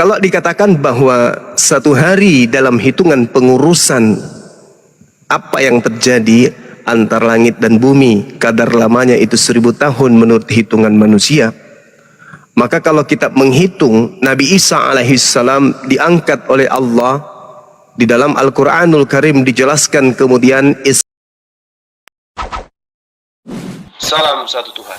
Kalau dikatakan bahwa satu hari dalam hitungan pengurusan apa yang terjadi antar langit dan bumi, kadar lamanya itu 1000 tahun menurut hitungan manusia. Maka kalau kita menghitung Nabi Isa alaihissalam diangkat oleh Allah, di dalam Al-Quranul Karim dijelaskan kemudian salam satu Tuhan.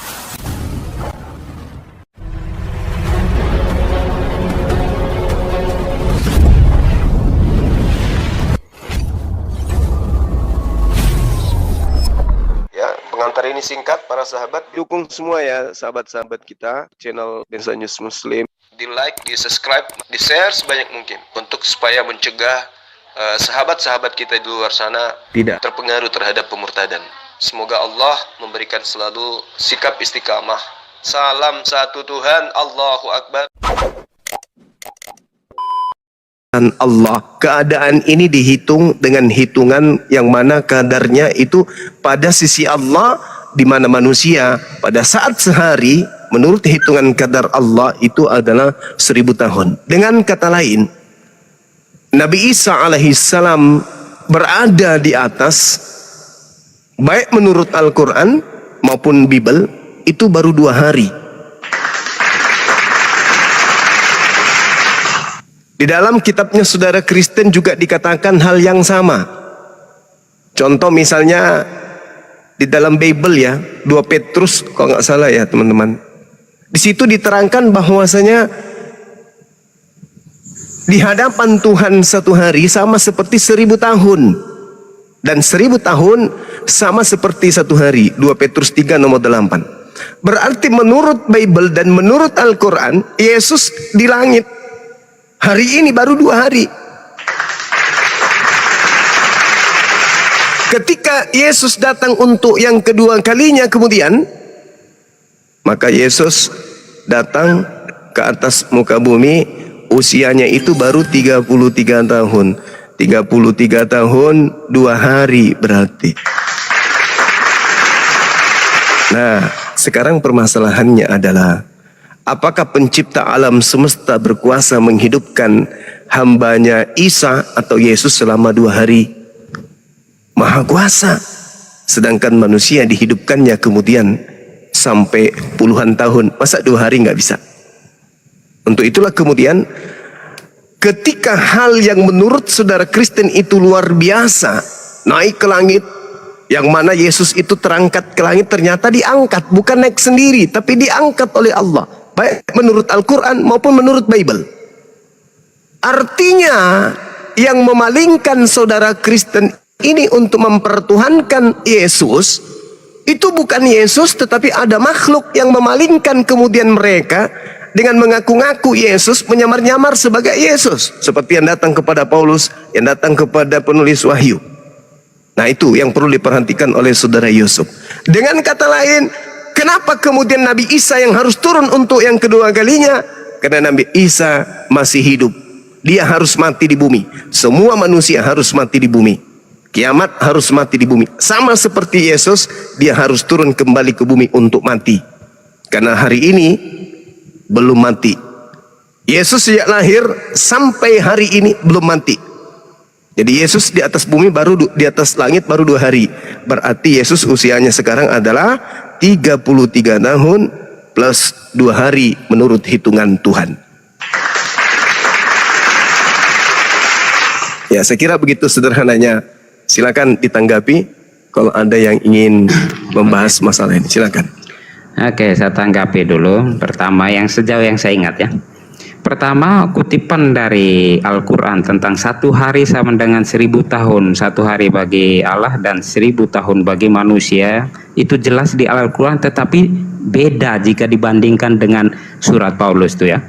Pengantar ini singkat, para sahabat dukung semua ya, sahabat-sahabat kita channel Densa News Muslim, di like, di subscribe, di share sebanyak mungkin untuk supaya mencegah sahabat-sahabat kita di luar sana tidak terpengaruh terhadap pemurtadan. Semoga Allah memberikan selalu sikap istiqamah. Salam satu Tuhan, Allahu Akbar. Allah, keadaan ini dihitung dengan hitungan yang mana kadarnya itu pada sisi Allah, di mana manusia pada saat sehari menurut hitungan kadar Allah itu adalah 1000 tahun. Dengan kata lain, Nabi Isa alaihissalam berada di atas, baik menurut Al-Quran maupun Bible, itu baru 2 hari. Di dalam kitabnya saudara Kristen juga dikatakan hal yang sama. Contoh misalnya di dalam Bible ya, 2 Petrus kalau nggak salah ya teman-teman. Di situ diterangkan bahwasanya di hadapan Tuhan satu hari sama seperti 1000 tahun. Dan 1000 tahun sama seperti satu hari. 2 Petrus 3 nomor 8. Berarti menurut Bible dan menurut Al-Quran, Yesus di langit hari ini baru 2 hari. Ketika Yesus datang untuk yang kedua kalinya kemudian, maka Yesus datang ke atas muka bumi, usianya itu baru 33 tahun. 33 tahun 2 hari berarti. Nah, sekarang permasalahannya adalah, apakah pencipta alam semesta berkuasa menghidupkan hambanya Isa atau Yesus selama 2 hari? Maha kuasa. Sedangkan manusia dihidupkannya kemudian sampai puluhan tahun. Masa 2 hari nggak bisa? Untuk itulah kemudian ketika hal yang menurut saudara Kristen itu luar biasa, naik ke langit, yang mana Yesus itu terangkat ke langit, ternyata diangkat, bukan naik sendiri, tapi diangkat oleh Allah. Baik menurut Al-Quran maupun menurut Bible. Artinya yang memalingkan saudara Kristen ini untuk mempertuhankan Yesus, itu bukan Yesus tetapi ada makhluk yang memalingkan kemudian mereka dengan mengaku-ngaku Yesus, menyamar-nyamar sebagai Yesus. Seperti yang datang kepada Paulus, yang datang kepada penulis Wahyu. Nah itu yang perlu diperhatikan oleh saudara Yusuf. Dengan kata lain, kenapa kemudian Nabi Isa yang harus turun untuk yang kedua kalinya? Karena Nabi Isa masih hidup. Dia harus mati di bumi. Semua manusia harus mati di bumi. Kiamat harus mati di bumi. Sama seperti Yesus, dia harus turun kembali ke bumi untuk mati. Karena hari ini belum mati. Yesus sejak lahir sampai hari ini belum mati. Jadi Yesus di atas bumi baru di atas langit baru 2 hari. Berarti Yesus usianya sekarang adalah 33 tahun plus 2 hari menurut hitungan Tuhan. Ya, saya kira begitu sederhananya. Silakan ditanggapi kalau ada yang ingin membahas masalah ini. Silakan. Oke, saya tanggapi dulu. Pertama, yang sejauh yang saya ingat ya. Pertama, kutipan dari Al-Quran tentang 1 hari sama dengan 1000 tahun. 1 hari bagi Allah dan 1000 tahun bagi manusia. Itu jelas di Al-Quran, tetapi beda jika dibandingkan dengan surat Paulus itu ya.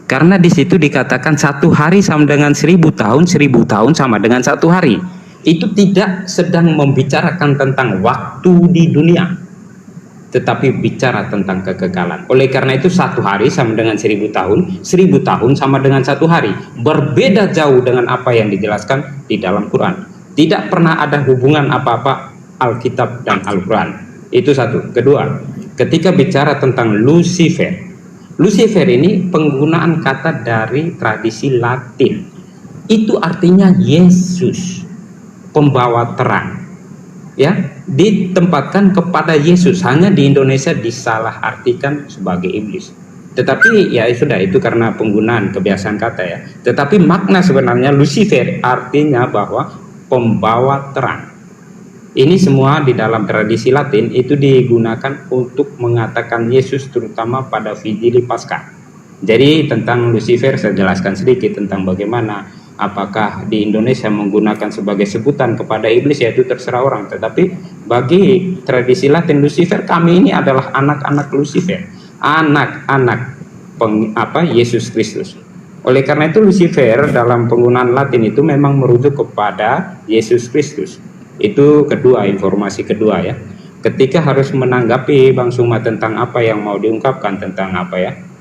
Karena di situ dikatakan 1 hari sama dengan 1000 tahun, 1000 tahun sama dengan 1 hari. Itu tidak sedang membicarakan tentang waktu di dunia, tetapi bicara tentang kekekalan. Oleh karena itu 1 hari sama dengan 1000 tahun, 1000 tahun sama dengan 1 hari. Berbeda jauh dengan apa yang dijelaskan di dalam Quran. Tidak pernah ada hubungan apa-apa Alkitab dan Al-Quran. Itu satu. Kedua, ketika bicara tentang Lucifer, Lucifer ini penggunaan kata dari tradisi Latin. Itu artinya Yesus, pembawa terang. Ya, ditempatkan kepada Yesus. Hanya di Indonesia disalahartikan sebagai iblis. Tetapi ya sudah, itu karena penggunaan kebiasaan kata ya. Tetapi makna sebenarnya Lucifer artinya bahwa pembawa terang. Ini semua di dalam tradisi Latin itu digunakan untuk mengatakan Yesus, terutama pada Vigili Paskah. Jadi tentang Lucifer saya jelaskan sedikit tentang bagaimana, apakah di Indonesia menggunakan sebagai sebutan kepada iblis, yaitu terserah orang. Tetapi bagi tradisi Latin, Lucifer, kami ini adalah anak-anak Lucifer, anak-anak Yesus Kristus. Oleh karena itu Lucifer dalam penggunaan Latin itu memang merujuk kepada Yesus Kristus. Itu kedua, informasi kedua ya. Ketika harus menanggapi Bang Suma tentang apa yang mau diungkapkan tentang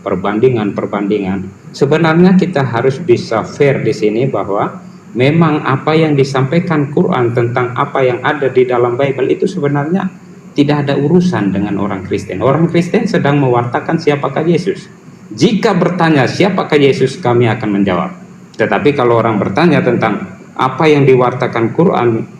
perbandingan, sebenarnya kita harus bisa fair di sini bahwa memang apa yang disampaikan Quran tentang apa yang ada di dalam Bible itu sebenarnya tidak ada urusan dengan orang Kristen. Orang Kristen sedang mewartakan siapakah Yesus. Jika bertanya siapakah Yesus, kami akan menjawab. Tetapi kalau orang bertanya tentang apa yang diwartakan Quran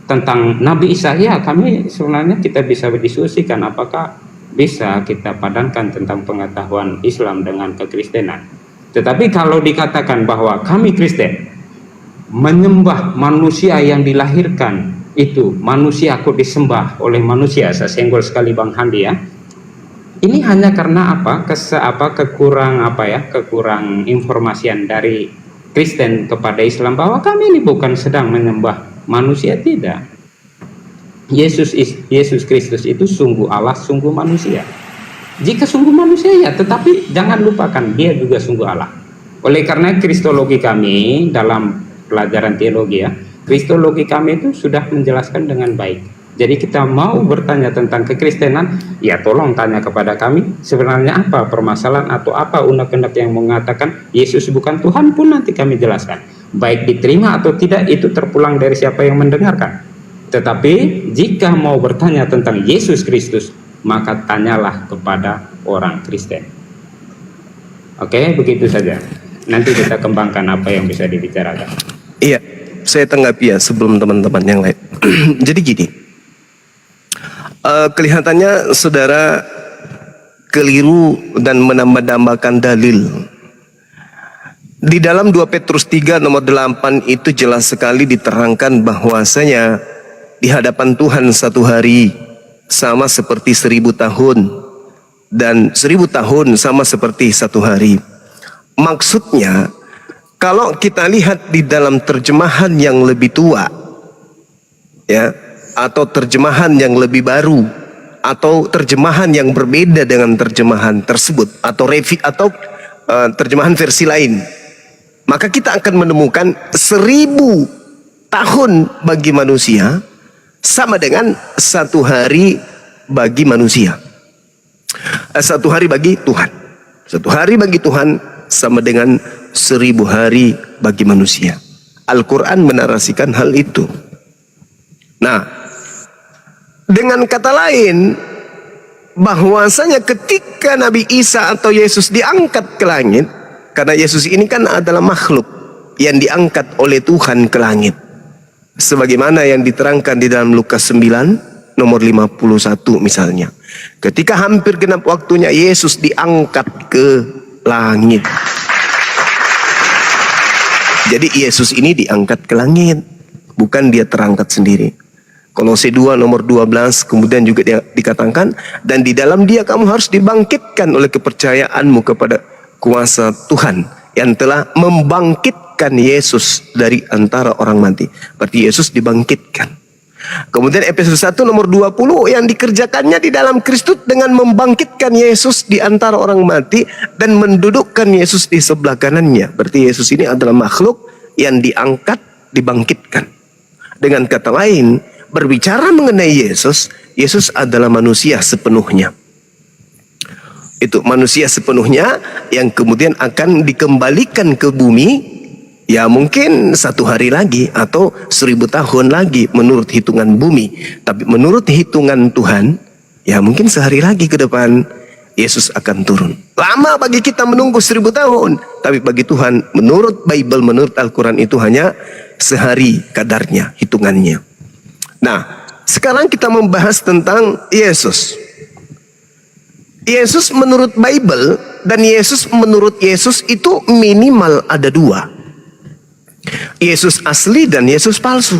tentang Nabi Isa, ya kami sebenarnya kita bisa berdiskusikan apakah bisa kita padankan tentang pengetahuan Islam dengan kekristenan. Tetapi kalau dikatakan bahwa kami Kristen menyembah manusia yang dilahirkan, itu manusia kok disembah oleh manusia, saya senggol sekali Bang Handi ya. Ini hanya karena kekurang informasian dari Kristen kepada Islam bahwa kami ini bukan sedang menyembah manusia, tidak. Yesus Kristus itu sungguh Allah, sungguh manusia. Jika sungguh manusia ya, tetapi jangan lupakan dia juga sungguh Allah. Oleh karena kristologi kami dalam pelajaran teologi ya, kristologi kami itu sudah menjelaskan dengan baik. Jadi kita mau bertanya tentang kekristenan, ya tolong tanya kepada kami sebenarnya apa permasalahan atau apa undang-undang yang mengatakan Yesus bukan Tuhan pun nanti kami jelaskan. Baik diterima atau tidak itu terpulang dari siapa yang mendengarkan. Tetapi jika mau bertanya tentang Yesus Kristus, maka tanyalah kepada orang Kristen. Oke, begitu saja. Nanti kita kembangkan apa yang bisa dibicarakan. Iya, saya tanggapi ya sebelum teman-teman yang lain. Jadi gini, kelihatannya saudara keliru dan menambah-nambahkan dalil. Di dalam 2 Petrus 3 nomor 8 itu jelas sekali diterangkan bahwasanya di hadapan Tuhan satu hari sama seperti 1000 tahun dan 1000 tahun sama seperti satu hari. Maksudnya kalau kita lihat di dalam terjemahan yang lebih tua ya, atau terjemahan yang lebih baru, atau terjemahan yang berbeda dengan terjemahan tersebut, atau terjemahan versi lain, maka kita akan menemukan 1000 tahun bagi manusia sama dengan satu hari bagi manusia. Satu hari bagi Tuhan. Satu hari bagi Tuhan sama dengan 1000 hari bagi manusia. Al-Quran menarasikan hal itu. Nah, dengan kata lain, bahwasanya ketika Nabi Isa atau Yesus diangkat ke langit, karena Yesus ini kan adalah makhluk yang diangkat oleh Tuhan ke langit, sebagaimana yang diterangkan di dalam Lukas 9 nomor 51 misalnya. Ketika hampir genap waktunya, Yesus diangkat ke langit. Jadi Yesus ini diangkat ke langit, bukan dia terangkat sendiri. Kolose 2 nomor 12 kemudian juga dikatakan, dan di dalam dia kamu harus dibangkitkan oleh kepercayaanmu kepada kuasa Tuhan yang telah membangkitkan Yesus dari antara orang mati. Berarti Yesus dibangkitkan. Kemudian Efesus 1 nomor 20 yang dikerjakannya di dalam Kristus dengan membangkitkan Yesus di antara orang mati dan mendudukkan Yesus di sebelah kanannya. Berarti Yesus ini adalah makhluk yang diangkat, dibangkitkan. Dengan kata lain, berbicara mengenai Yesus, Yesus adalah manusia sepenuhnya. Itu manusia sepenuhnya yang kemudian akan dikembalikan ke bumi, ya mungkin satu hari lagi atau 1000 tahun lagi menurut hitungan bumi. Tapi menurut hitungan Tuhan, ya mungkin sehari lagi ke depan. Yesus akan turun. Lama bagi kita menunggu 1000 tahun, tapi bagi Tuhan menurut Bible, menurut Al-Quran itu hanya sehari kadarnya, hitungannya. Nah, sekarang kita membahas tentang Yesus. Yesus menurut Bible dan Yesus menurut Yesus itu minimal ada 2. Yesus asli dan Yesus palsu.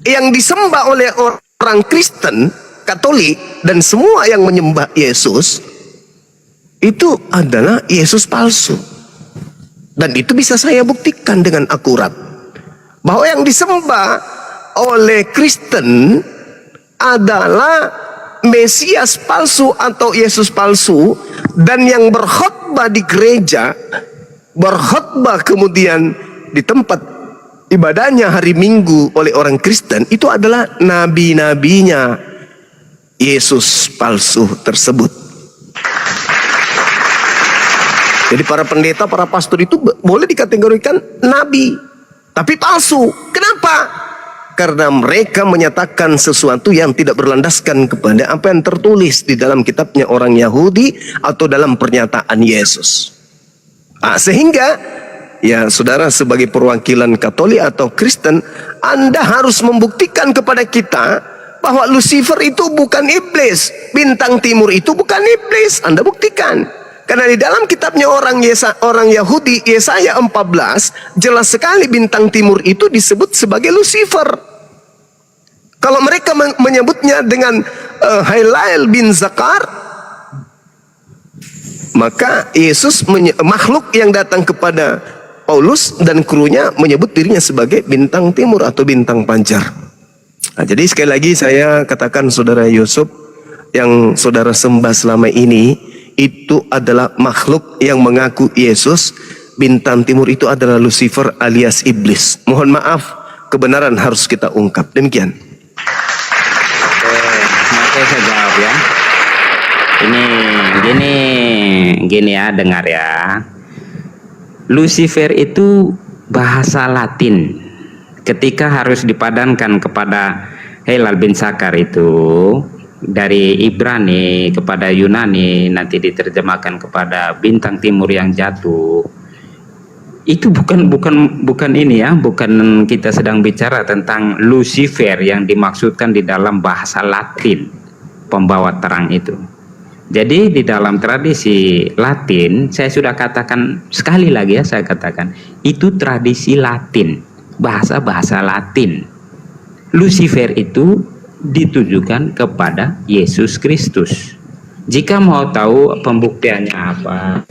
Yang disembah oleh orang Kristen, Katolik, dan semua yang menyembah Yesus itu adalah Yesus palsu. Dan itu bisa saya buktikan dengan akurat bahwa yang disembah oleh Kristen adalah Mesias palsu atau Yesus palsu, dan yang berkhotbah di gereja, berkhotbah kemudian di tempat ibadahnya hari Minggu oleh orang Kristen, itu adalah nabi-nabinya Yesus palsu tersebut. Jadi para pendeta, para pastor itu boleh dikategorikan nabi, tapi palsu. Kenapa? Karena mereka menyatakan sesuatu yang tidak berlandaskan kepada apa yang tertulis di dalam kitabnya orang Yahudi atau dalam pernyataan Yesus. Sehingga ya saudara, sebagai perwakilan Katolik atau Kristen, Anda harus membuktikan kepada kita bahwa Lucifer itu bukan iblis, bintang timur itu bukan iblis. Anda buktikan. Karena di dalam kitabnya orang Yahudi, Yesaya 14, jelas sekali bintang timur itu disebut sebagai Lucifer. Kalau mereka menyebutnya dengan Hailael bin Zakar, maka Yesus makhluk yang datang kepada Paulus dan krunya menyebut dirinya sebagai bintang timur atau bintang pancar. Nah, jadi sekali lagi saya katakan, saudara Yusuf, yang saudara sembah selama ini itu adalah makhluk yang mengaku Yesus. Bintang timur itu adalah Lucifer alias iblis. Mohon maaf, kebenaran harus kita ungkap. Demikian. Oke, saya jawab ya. Ini gini ya, dengar ya. Lucifer itu bahasa Latin. Ketika harus dipadankan kepada Hailael bin Zakar itu dari Ibrani kepada Yunani, nanti diterjemahkan kepada bintang timur yang jatuh. Itu bukan ini ya, bukan kita sedang bicara tentang Lucifer yang dimaksudkan di dalam bahasa Latin, pembawa terang itu. Jadi di dalam tradisi Latin, saya sudah katakan sekali lagi ya, saya katakan itu tradisi Latin, bahasa Latin. Lucifer itu ditujukan kepada Yesus Kristus. Jika mau tahu pembuktiannya apa,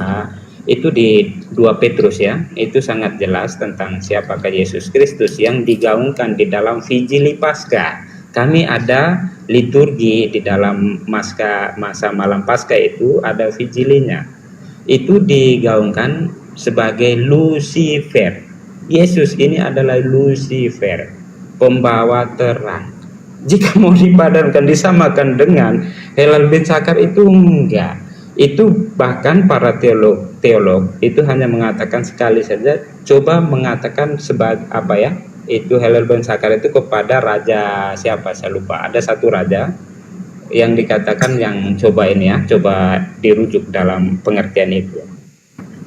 itu di 2 Petrus ya, itu sangat jelas tentang siapakah Yesus Kristus yang digaungkan di dalam Vigili Paskah. Kami ada liturgi di dalam masa malam Paskah, itu ada vigilinya. Itu digaungkan sebagai Lucifer. Yesus ini adalah Lucifer, pembawa terang. Jika mau dipadankan, disamakan dengan Hailael bin Zakar, itu enggak. Itu bahkan para teolog itu hanya mengatakan sekali saja, coba mengatakan sebagai apa ya, itu Hailael bin Zakar itu kepada raja siapa saya lupa, ada satu raja yang dikatakan yang coba ini ya, coba dirujuk dalam pengertian itu.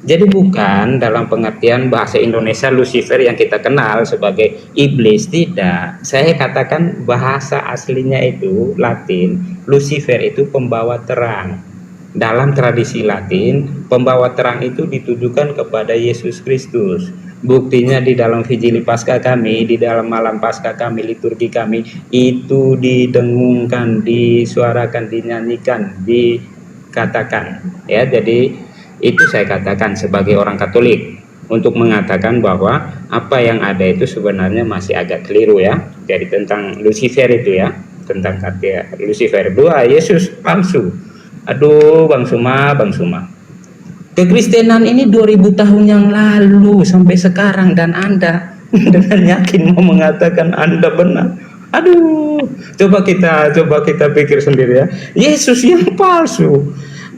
Jadi bukan dalam pengertian bahasa Indonesia Lucifer yang kita kenal sebagai iblis, tidak. Saya katakan bahasa aslinya itu Latin, Lucifer itu pembawa terang. Dalam tradisi Latin, pembawa terang itu ditujukan kepada Yesus Kristus. Buktinya di dalam Vigili Paskah kami, di dalam malam Paskah kami, liturgi kami, itu didengungkan, disuarakan, dinyanyikan, dikatakan. Ya, jadi itu saya katakan sebagai orang Katolik untuk mengatakan bahwa apa yang ada itu sebenarnya masih agak keliru ya. Jadi tentang Lucifer itu ya, tentang kata Lucifer 2 Yesus palsu. Aduh Bang Suma. Kekristenan ini 2000 tahun yang lalu sampai sekarang, dan Anda dengan yakin mau mengatakan Anda benar. Aduh, coba kita pikir sendiri ya. Yesus yang palsu.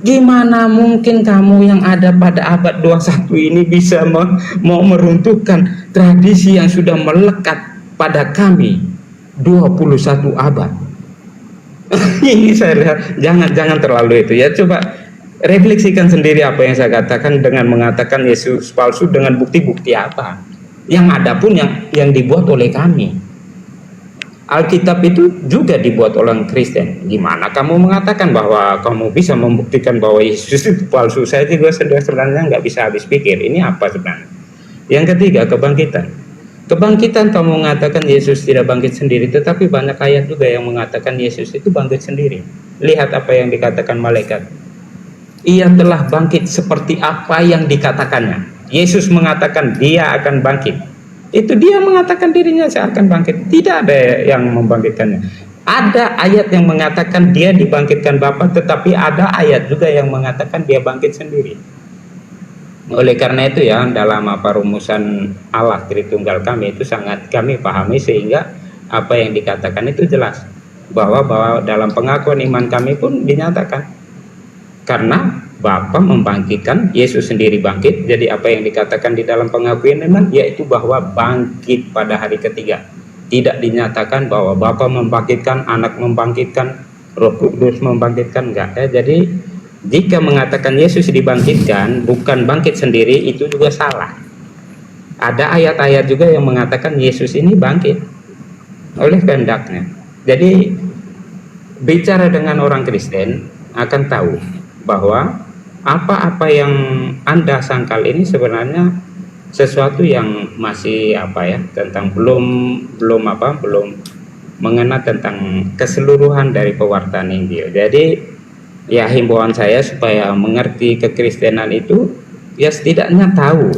Gimana mungkin kamu yang ada pada abad 21 ini bisa mau meruntuhkan tradisi yang sudah melekat pada kami 21 abad? Ini saya lihat, jangan terlalu itu ya. Coba refleksikan sendiri apa yang saya katakan dengan mengatakan Yesus palsu dengan bukti-bukti apa. Yang ada pun yang dibuat oleh kami. Alkitab itu juga dibuat oleh Kristen. Gimana kamu mengatakan bahwa kamu bisa membuktikan bahwa Yesus itu palsu? Saya juga sebenarnya nggak bisa habis pikir. Ini apa sebenarnya? Yang ketiga, kebangkitan. Kebangkitan kamu mengatakan Yesus tidak bangkit sendiri, tetapi banyak ayat juga yang mengatakan Yesus itu bangkit sendiri. Lihat apa yang dikatakan malaikat. Ia telah bangkit seperti apa yang dikatakannya. Yesus mengatakan dia akan bangkit. Itu dia mengatakan dirinya saya akan bangkit. Tidak ada yang membangkitkannya. Ada ayat yang mengatakan dia dibangkitkan Bapa, tetapi ada ayat juga yang mengatakan dia bangkit sendiri. Oleh karena itu ya, dalam rumusan Allah Tritunggal kami itu sangat kami pahami, sehingga apa yang dikatakan itu jelas. Bahwa dalam pengakuan iman kami pun dinyatakan. Karena Bapa membangkitkan, Yesus sendiri bangkit. Jadi apa yang dikatakan di dalam pengakuan iman, yaitu bahwa bangkit pada hari ketiga. Tidak dinyatakan bahwa Bapa membangkitkan, Anak membangkitkan, Roh Kudus membangkitkan, enggak ya. Jadi jika mengatakan Yesus dibangkitkan, bukan bangkit sendiri, itu juga salah. Ada ayat-ayat juga yang mengatakan Yesus ini bangkit oleh kehendaknya. Jadi bicara dengan orang Kristen akan tahu bahwa apa-apa yang Anda sangkal ini sebenarnya sesuatu yang masih tentang belum mengena tentang keseluruhan dari pewartaan Injil. Jadi ya, himbauan saya supaya mengerti kekristenan itu ya setidaknya tahu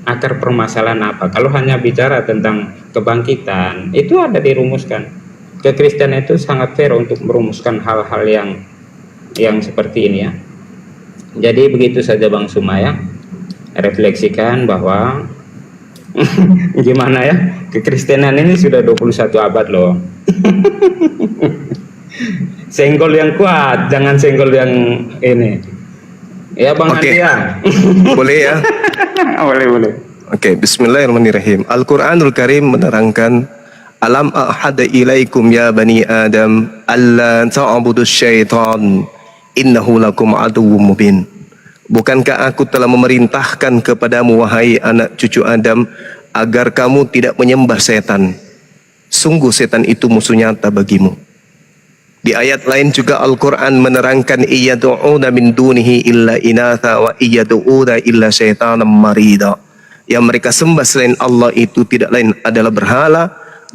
akar permasalahan apa. Kalau hanya bicara tentang kebangkitan, itu ada dirumuskan. Kekristenan itu sangat fair untuk merumuskan hal-hal yang seperti ini ya. Jadi begitu saja Bang Sumaya, refleksikan bahwa gimana ya, kekristenan ini sudah 21 abad loh. Senggol yang kuat, jangan senggol yang ini. Ya Bang Andrea. Boleh ya? Boleh. Oke, bismillahirrahmanirrahim. Al-Quranul Karim menerangkan, alam ahada ilaikum ya bani Adam alla ta'budus syaitan innahu lakum aduwwum mubin. Bukankah aku telah memerintahkan kepadamu wahai anak cucu Adam agar kamu tidak menyembah setan? Sungguh setan itu musuh nyata bagimu. Di ayat lain juga Al-Quran menerangkan iyyadu'una min dunihi illa inatha wa iyyadu'una illa syaitanan marida. Yang mereka sembah selain Allah itu tidak lain adalah berhala,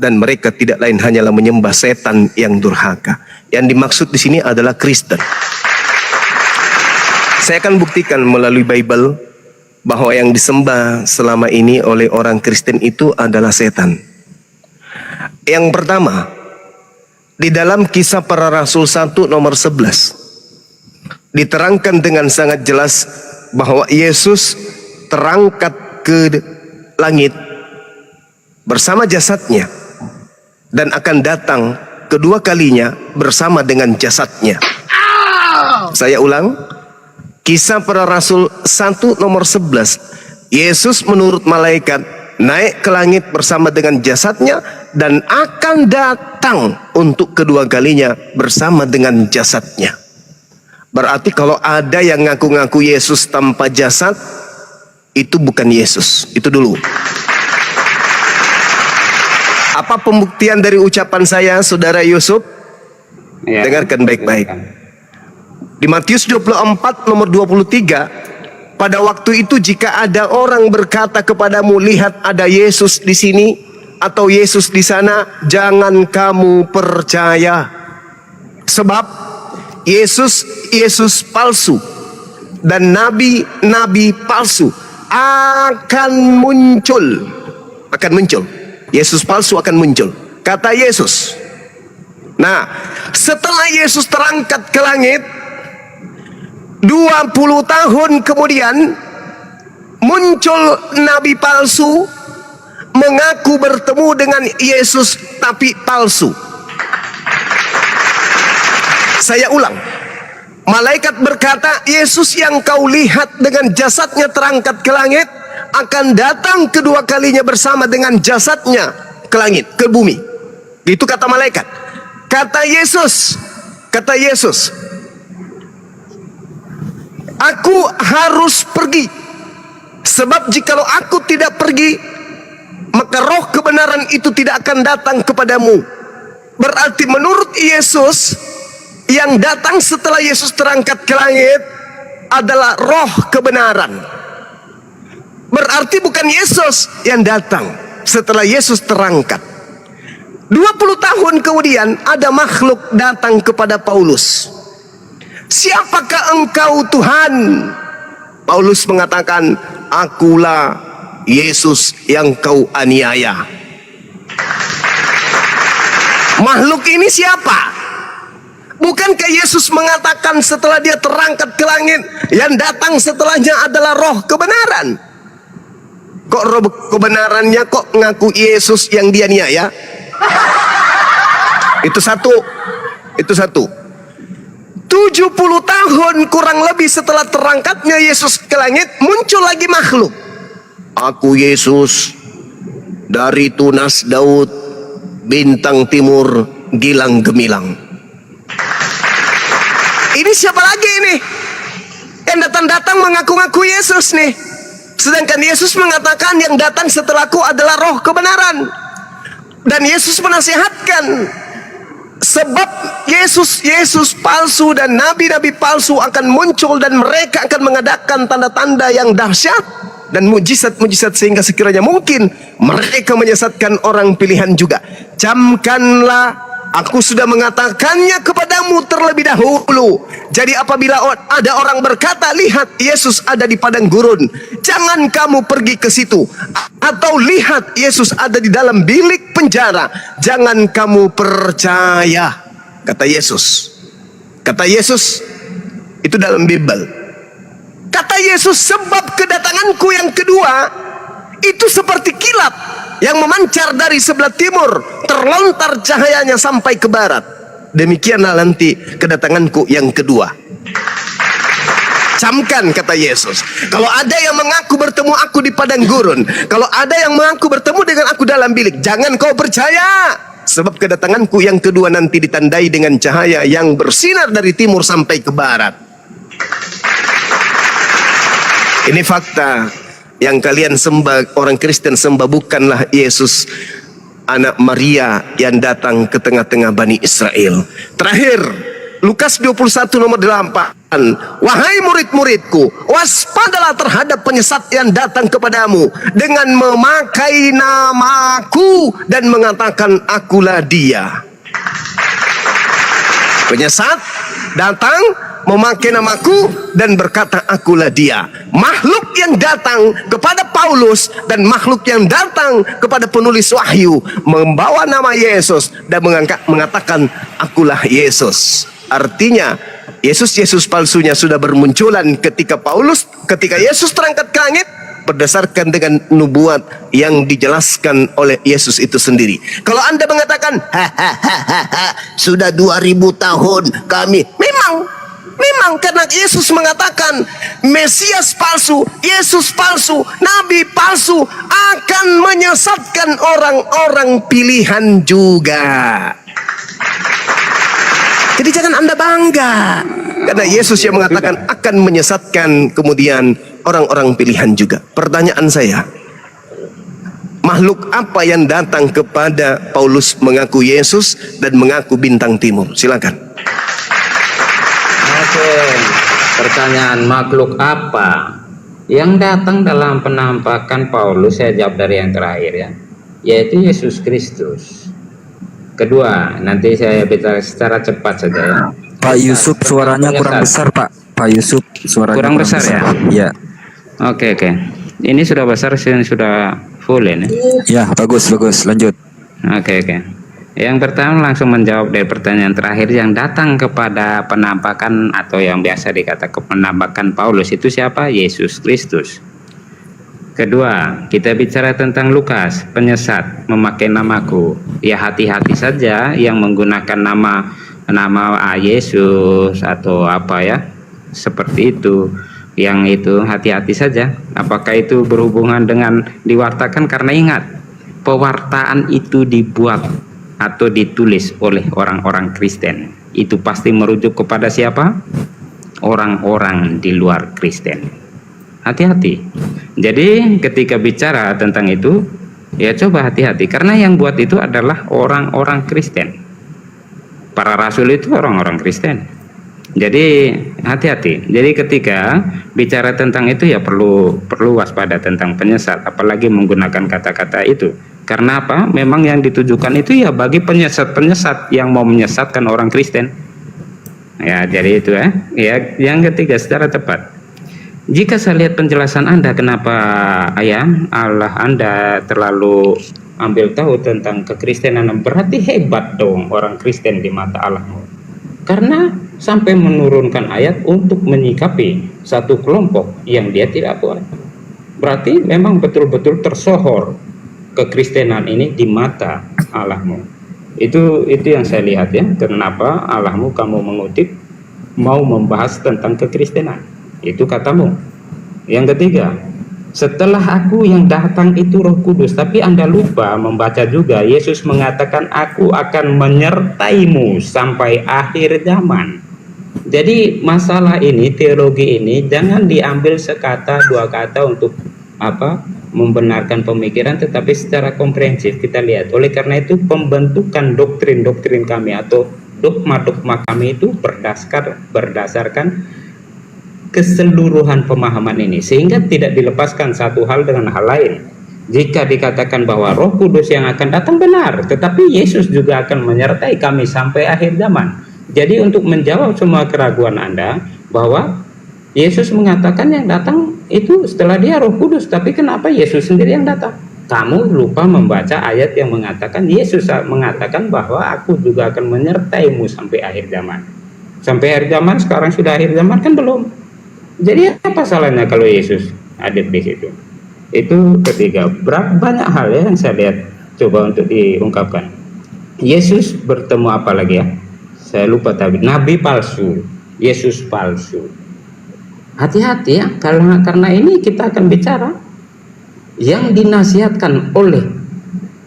dan mereka tidak lain hanyalah menyembah setan yang durhaka. Yang dimaksud di sini adalah Kristen. Saya akan buktikan melalui Bible bahwa yang disembah selama ini oleh orang Kristen itu adalah setan. Yang pertama, di dalam Kisah Para Rasul 1 nomor 11 diterangkan dengan sangat jelas bahwa Yesus terangkat ke langit bersama jasadnya dan akan datang kedua kalinya bersama dengan jasadnya. Saya ulang, Kisah Para Rasul 1 nomor 11. Yesus menurut malaikat naik ke langit bersama dengan jasadnya dan akan datang untuk kedua kalinya bersama dengan jasadnya. Berarti kalau ada yang ngaku-ngaku Yesus tanpa jasad, itu bukan Yesus. Itu dulu. Apa pembuktian dari ucapan saya, Saudara Yusuf? Ya, dengarkan baik-baik. Di Matius 24 nomor 23, pada waktu itu jika ada orang berkata kepadamu, lihat ada Yesus di sini atau Yesus di sana, jangan kamu percaya. Sebab Yesus palsu dan nabi palsu akan muncul. Yesus palsu akan muncul, kata Yesus. Nah, setelah Yesus terangkat ke langit, 20 tahun kemudian muncul nabi palsu mengaku bertemu dengan Yesus tapi palsu. Saya ulang, malaikat berkata, Yesus yang kau lihat dengan jasadnya terangkat ke langit akan datang kedua kalinya bersama dengan jasadnya ke langit, ke bumi. Itu kata malaikat. Kata Yesus, aku harus pergi, sebab jikalau aku tidak pergi, maka roh kebenaran itu tidak akan datang kepadamu. Berarti menurut Yesus, yang datang setelah Yesus terangkat ke langit adalah roh kebenaran. Berarti bukan Yesus yang datang setelah Yesus terangkat. 20 tahun kemudian ada makhluk datang kepada Paulus. Siapakah engkau Tuhan? Paulus mengatakan, akulah Yesus yang kau aniaya. Makhluk ini siapa? Bukankah Yesus mengatakan setelah dia terangkat ke langit, yang datang setelahnya adalah roh kebenaran? Kok roh kebenarannya kok ngaku Yesus yang dia niaya? Itu satu. 70 tahun kurang lebih setelah terangkatnya Yesus ke langit, muncul lagi makhluk. Aku Yesus dari tunas Daud, bintang timur, gilang gemilang. Ini siapa lagi ini? Yang datang-datang mengaku-ngaku Yesus nih. Sedangkan Yesus mengatakan yang datang setelahku adalah roh kebenaran. Dan Yesus menasihatkan, sebab Yesus palsu dan nabi-nabi palsu akan muncul, dan mereka akan mengadakan tanda-tanda yang dahsyat dan mujizat-mujizat sehingga sekiranya mungkin mereka menyesatkan orang pilihan juga. Camkanlah, aku sudah mengatakannya kepadamu terlebih dahulu. Jadi apabila ada orang berkata, lihat Yesus ada di padang gurun, jangan kamu pergi ke situ. Atau lihat Yesus ada di dalam bilik penjara, jangan kamu percaya. Kata Yesus. Itu dalam Bible. Kata Yesus, sebab kedatanganku yang kedua itu seperti kilat yang memancar dari sebelah timur, terlontar cahayanya sampai ke barat. Demikianlah nanti kedatanganku yang kedua. Camkan, kata Yesus. Kalau ada yang mengaku bertemu aku di padang gurun, kalau ada yang mengaku bertemu dengan aku dalam bilik, jangan kau percaya. Sebab kedatanganku yang kedua nanti ditandai dengan cahaya yang bersinar dari timur sampai ke barat. Ini fakta yang kalian sembah, orang Kristen sembah bukanlah Yesus anak Maria yang datang ke tengah-tengah Bani Israel. Terakhir, Lukas 21 nomor 8. Wahai murid-muridku, waspadalah terhadap penyesat yang datang kepadamu dengan memakai namaku dan mengatakan akulah dia. Penyesat datang memakai namaku dan berkata akulah dia. Makhluk yang datang kepada Paulus dan makhluk yang datang kepada penulis wahyu membawa nama Yesus dan mengatakan akulah Yesus. Artinya Yesus palsunya sudah bermunculan ketika Yesus terangkat ke langit, berdasarkan dengan nubuat yang dijelaskan oleh Yesus itu sendiri. Kalau Anda mengatakan sudah 2000 tahun kami, memang karena Yesus mengatakan Mesias palsu, Yesus palsu, Nabi palsu akan menyesatkan orang-orang pilihan juga. Jadi jangan Anda bangga, karena Yesus yang mengatakan akan menyesatkan kemudian orang-orang pilihan juga. Pertanyaan saya, makhluk apa yang datang kepada Paulus mengaku Yesus dan mengaku bintang timur? Silakan. Oke, pertanyaan makhluk apa yang datang dalam penampakan Paulus? Saya jawab dari yang terakhir ya, yaitu Yesus Kristus. Kedua, nanti saya bicara secara cepat saja ya. Pak Yusuf, suaranya kurang besar, Pak. Pak Yusuf, suaranya kurang besar ya. Ya. Oke. Ini sudah besar, sudah full ini. Ya, bagus. Lanjut. Oke. Yang pertama langsung menjawab dari pertanyaan terakhir, yang datang kepada penampakan atau yang biasa dikatakan penampakan Paulus itu siapa? Yesus Kristus. Kedua, kita bicara tentang Lukas, penyesat memakai namaku. Ya hati-hati saja yang menggunakan nama Yesus atau apa ya, seperti itu. Yang itu hati-hati saja. Apakah itu berhubungan dengan diwartakan? Karena ingat, pewartaan itu dibuat atau ditulis oleh orang-orang Kristen, itu pasti merujuk kepada siapa? Orang-orang di luar Kristen. Hati-hati. Jadi ketika bicara tentang itu, ya coba hati-hati, karena yang buat itu adalah orang-orang Kristen. Para rasul itu orang-orang Kristen. Jadi hati-hati. Jadi ketika bicara tentang itu ya perlu waspada tentang penyesat, apalagi menggunakan kata-kata itu. Karena apa? Memang yang ditujukan itu ya bagi penyesat-penyesat yang mau menyesatkan orang Kristen. Ya, jadi itu ya. Ya, yang ketiga secara tepat. Jika saya lihat penjelasan Anda kenapa Allah Anda terlalu ambil tahu tentang kekristenan, berarti hebat dong orang Kristen di mata Allah. Karena sampai menurunkan ayat untuk menyikapi satu kelompok yang dia tidak boleh. Berarti memang betul-betul tersohor kekristenan ini di mata Allahmu. Itu yang saya lihat ya. Kenapa Allahmu kamu mengutip mau membahas tentang kekristenan? Itu katamu. Yang ketiga, setelah aku yang datang itu Roh Kudus, tapi Anda lupa membaca juga Yesus mengatakan aku akan menyertaimu sampai akhir zaman. Jadi masalah ini, teologi ini jangan diambil sekata dua kata untuk membenarkan pemikiran, tetapi secara komprehensif kita lihat. Oleh karena itu pembentukan doktrin-doktrin kami atau dogma-dogma kami itu berdasarkan keseluruhan pemahaman ini, sehingga tidak dilepaskan satu hal dengan hal lain. Jika dikatakan bahwa Roh Kudus yang akan datang benar, tetapi Yesus juga akan menyertai kami sampai akhir zaman. Jadi untuk menjawab semua keraguan Anda bahwa Yesus mengatakan yang datang itu setelah dia Roh Kudus, tapi kenapa Yesus sendiri yang datang? Kamu lupa membaca ayat yang mengatakan Yesus mengatakan bahwa aku juga akan menyertaimu sampai akhir zaman. Sampai akhir zaman, sekarang sudah akhir zaman kan belum. Jadi apa salahnya kalau Yesus hadir di situ? Itu ketiga. Banyak hal ya yang saya lihat coba untuk diungkapkan. Yesus bertemu apa lagi ya? Saya lupa tadi. Nabi palsu, Yesus palsu. Hati-hati ya, karena ini kita akan bicara yang dinasihatkan oleh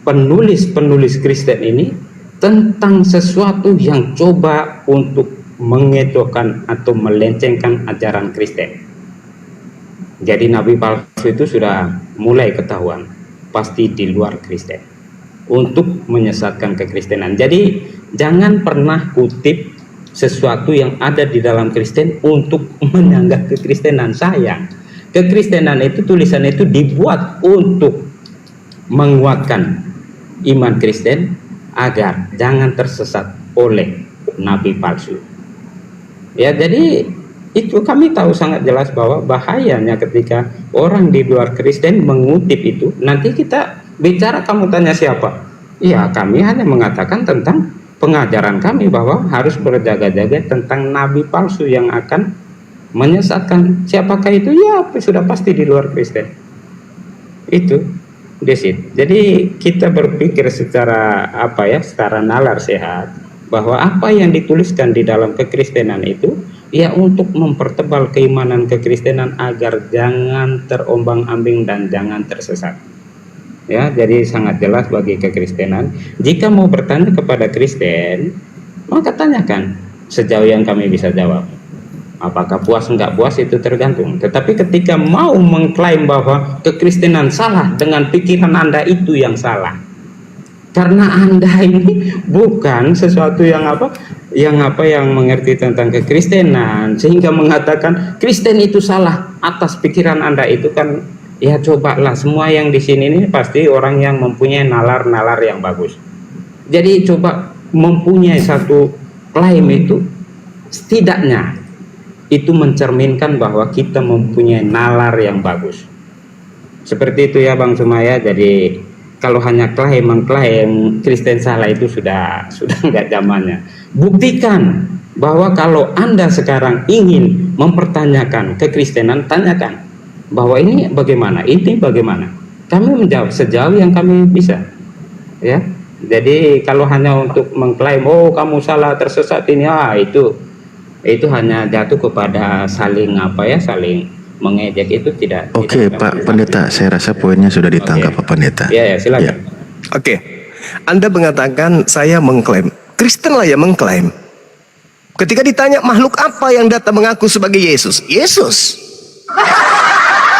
penulis-penulis Kristen ini tentang sesuatu yang coba untuk mengecohkan atau melencengkan ajaran Kristen. Jadi nabi palsu itu sudah mulai ketahuan, pasti di luar Kristen, untuk menyesatkan kekristenan. Jadi jangan pernah kutip sesuatu yang ada di dalam Kristen untuk menyanggah kekristenan. Sayang, kekristenan itu, tulisan itu dibuat untuk menguatkan iman Kristen agar jangan tersesat oleh nabi palsu. Ya, jadi itu kami tahu sangat jelas bahwa bahayanya ketika orang di luar Kristen mengutip itu. Nanti kita bicara, kamu tanya siapa? Ya, kami hanya mengatakan tentang pengajaran kami bahwa harus berjaga-jaga tentang nabi palsu yang akan menyesatkan. Siapakah itu? Ya, sudah pasti di luar Kristen. Itu desit. Jadi kita berpikir secara secara nalar sehat, bahwa apa yang dituliskan di dalam kekristenan itu ya untuk mempertebal keimanan kekristenan agar jangan terombang-ambing dan jangan tersesat. Ya, jadi sangat jelas bagi kekristenan. Jika mau bertanya kepada Kristen, maka tanyakan sejauh yang kami bisa jawab. Apakah puas enggak puas itu tergantung. Tetapi ketika mau mengklaim bahwa kekristenan salah dengan pikiran Anda, itu yang salah. Karena Anda ini bukan sesuatu yang mengerti tentang kekristenan sehingga mengatakan Kristen itu salah atas pikiran Anda. Itu kan ya, cobalah, semua yang di sini ini pasti orang yang mempunyai nalar-nalar yang bagus. Jadi coba mempunyai satu klaim itu, setidaknya itu mencerminkan bahwa kita mempunyai nalar yang bagus. Seperti itu ya Bang Sumaya. Jadi kalau hanya mengklaim Kristen salah itu sudah enggak zamannya. Buktikan bahwa kalau Anda sekarang ingin mempertanyakan kekristenan, tanyakan bahwa ini bagaimana, ini bagaimana. Kami menjawab sejauh yang kami bisa. Ya. Jadi kalau hanya untuk mengklaim kamu salah, tersesat ini, itu hanya jatuh kepada saling mengejek, itu tidak. Oke, Pak Pendeta, saya rasa poinnya sudah ditangkap Pak Pendeta. Ya, silakan. Oke. Anda mengatakan saya mengklaim. Kristen lah yang mengklaim. Ketika ditanya makhluk apa yang datang mengaku sebagai Yesus? Yesus.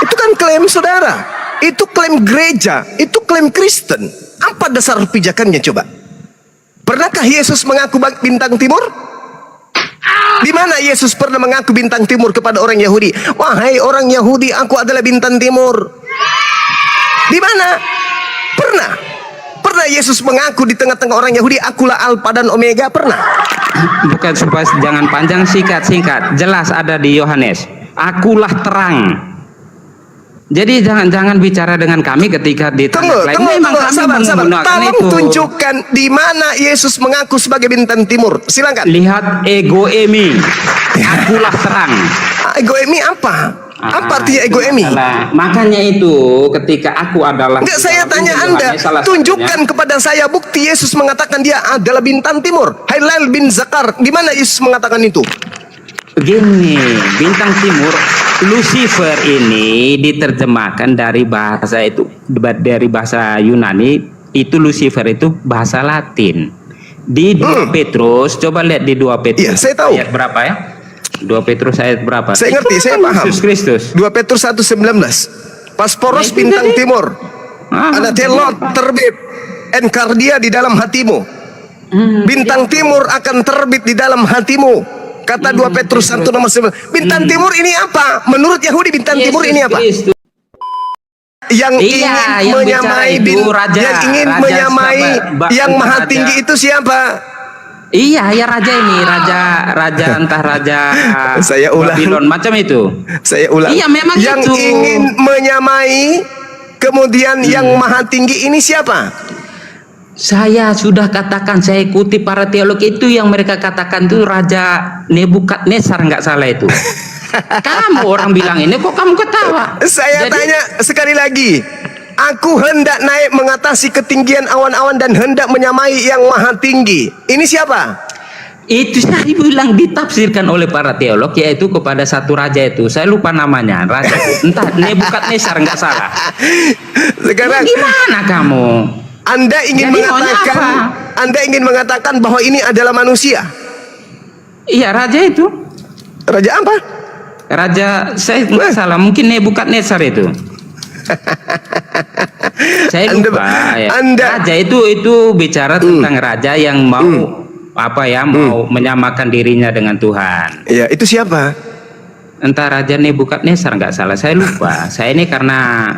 Itu kan klaim saudara. Itu klaim gereja. Itu klaim Kristen. Apa dasar pijakannya coba? Pernahkah Yesus mengaku bintang timur? Di mana Yesus pernah mengaku bintang timur kepada orang Yahudi? Wahai orang Yahudi, aku adalah bintang timur. Di mana? Pernah. Pernah Yesus mengaku di tengah-tengah orang Yahudi, akulah Alfa dan Omega? Pernah. Bukan, supaya jangan panjang, singkat. Jelas ada di Yohanes. Akulah terang. Jadi jangan bicara dengan kami ketika ditanya. Tunggu, sabar. Tolong tunjukkan di mana Yesus mengaku sebagai bintang timur. Silakan. Lihat ego emi. Akulah terang. Ego emi apa? Apa artinya ego emi? Makanya itu ketika aku adalah. Enggak, saya tanya Anda, tunjukkan kepada saya bukti Yesus mengatakan dia adalah bintang timur. Hillel bin Zakar, di mana Yesus mengatakan itu? Begini, bintang timur, Lucifer ini diterjemahkan dari bahasa Yunani, itu Lucifer itu bahasa Latin. Di 2 Petrus, coba lihat di 2 Petrus. Iya, saya tahu. Ayat berapa ya? 2 Petrus ayat berapa? Saya ngerti, saya paham. Yesus Kristus. 2 Petrus 1:19. Pasporos bintang timur. Ada telot terbit. Enkardia di dalam hatimu. Bintang timur akan terbit di dalam hatimu. Kata 2 Petrus 1:19. Bintang timur ini apa? Menurut Yahudi bintang timur ini apa? Kristus. Yang ingin menyamai yang maha tinggi itu siapa? Iya, ya raja ini, raja entah raja saya ulang. Babylon macam itu. Saya ulang. Iya, memang yang itu. ingin menyamai kemudian yang maha tinggi ini siapa? Saya sudah katakan, saya ikuti para teolog itu yang mereka katakan itu Raja Nebukadnezar, nggak salah itu. Kamu orang bilang ini kok kamu ketawa? Saya tanya sekali lagi. Aku hendak naik mengatasi ketinggian awan-awan dan hendak menyamai yang maha tinggi. Ini siapa? Itu saya bilang ditafsirkan oleh para teolog, yaitu kepada satu raja itu. Saya lupa namanya, raja itu. Entah Nebukadnezar, nggak salah. Sekarang gimana kamu? Anda ingin mengatakan bahwa ini adalah manusia? Iya, raja itu. Raja apa? Raja, saya nggak salah, mungkin Nebukadnezar itu. Saya lupa. Raja itu bicara tentang raja yang mau mau menyamakan dirinya dengan Tuhan. Iya, itu siapa? Entah Raja Nebukadnezar, nggak salah, saya lupa. Saya ini karena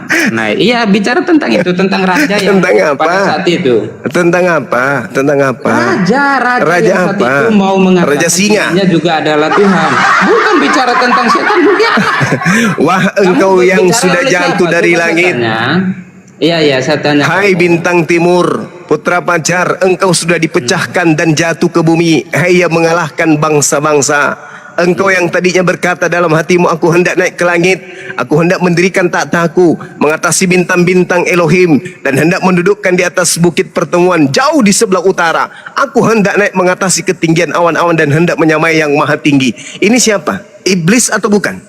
iya bicara tentang itu, tentang raja yang pada saat itu. Tentang apa? Raja yang saat itu mau mengatakan Raja singa juga adalah Tuhan. Bukan bicara tentang setan, bukan. Wah, engkau yang sudah jatuh dari langit. Iya, saya tanya. Hai bintang timur, putra fajar, engkau sudah dipecahkan dan jatuh ke bumi. Hai yang mengalahkan bangsa-bangsa. Engkau yang tadinya berkata dalam hatimu, aku hendak naik ke langit, aku hendak mendirikan takhtaku, mengatasi bintang-bintang Elohim, dan hendak mendudukkan di atas bukit pertemuan jauh di sebelah utara. Aku hendak naik mengatasi ketinggian awan-awan dan hendak menyamai yang maha tinggi. Ini siapa? Iblis atau bukan?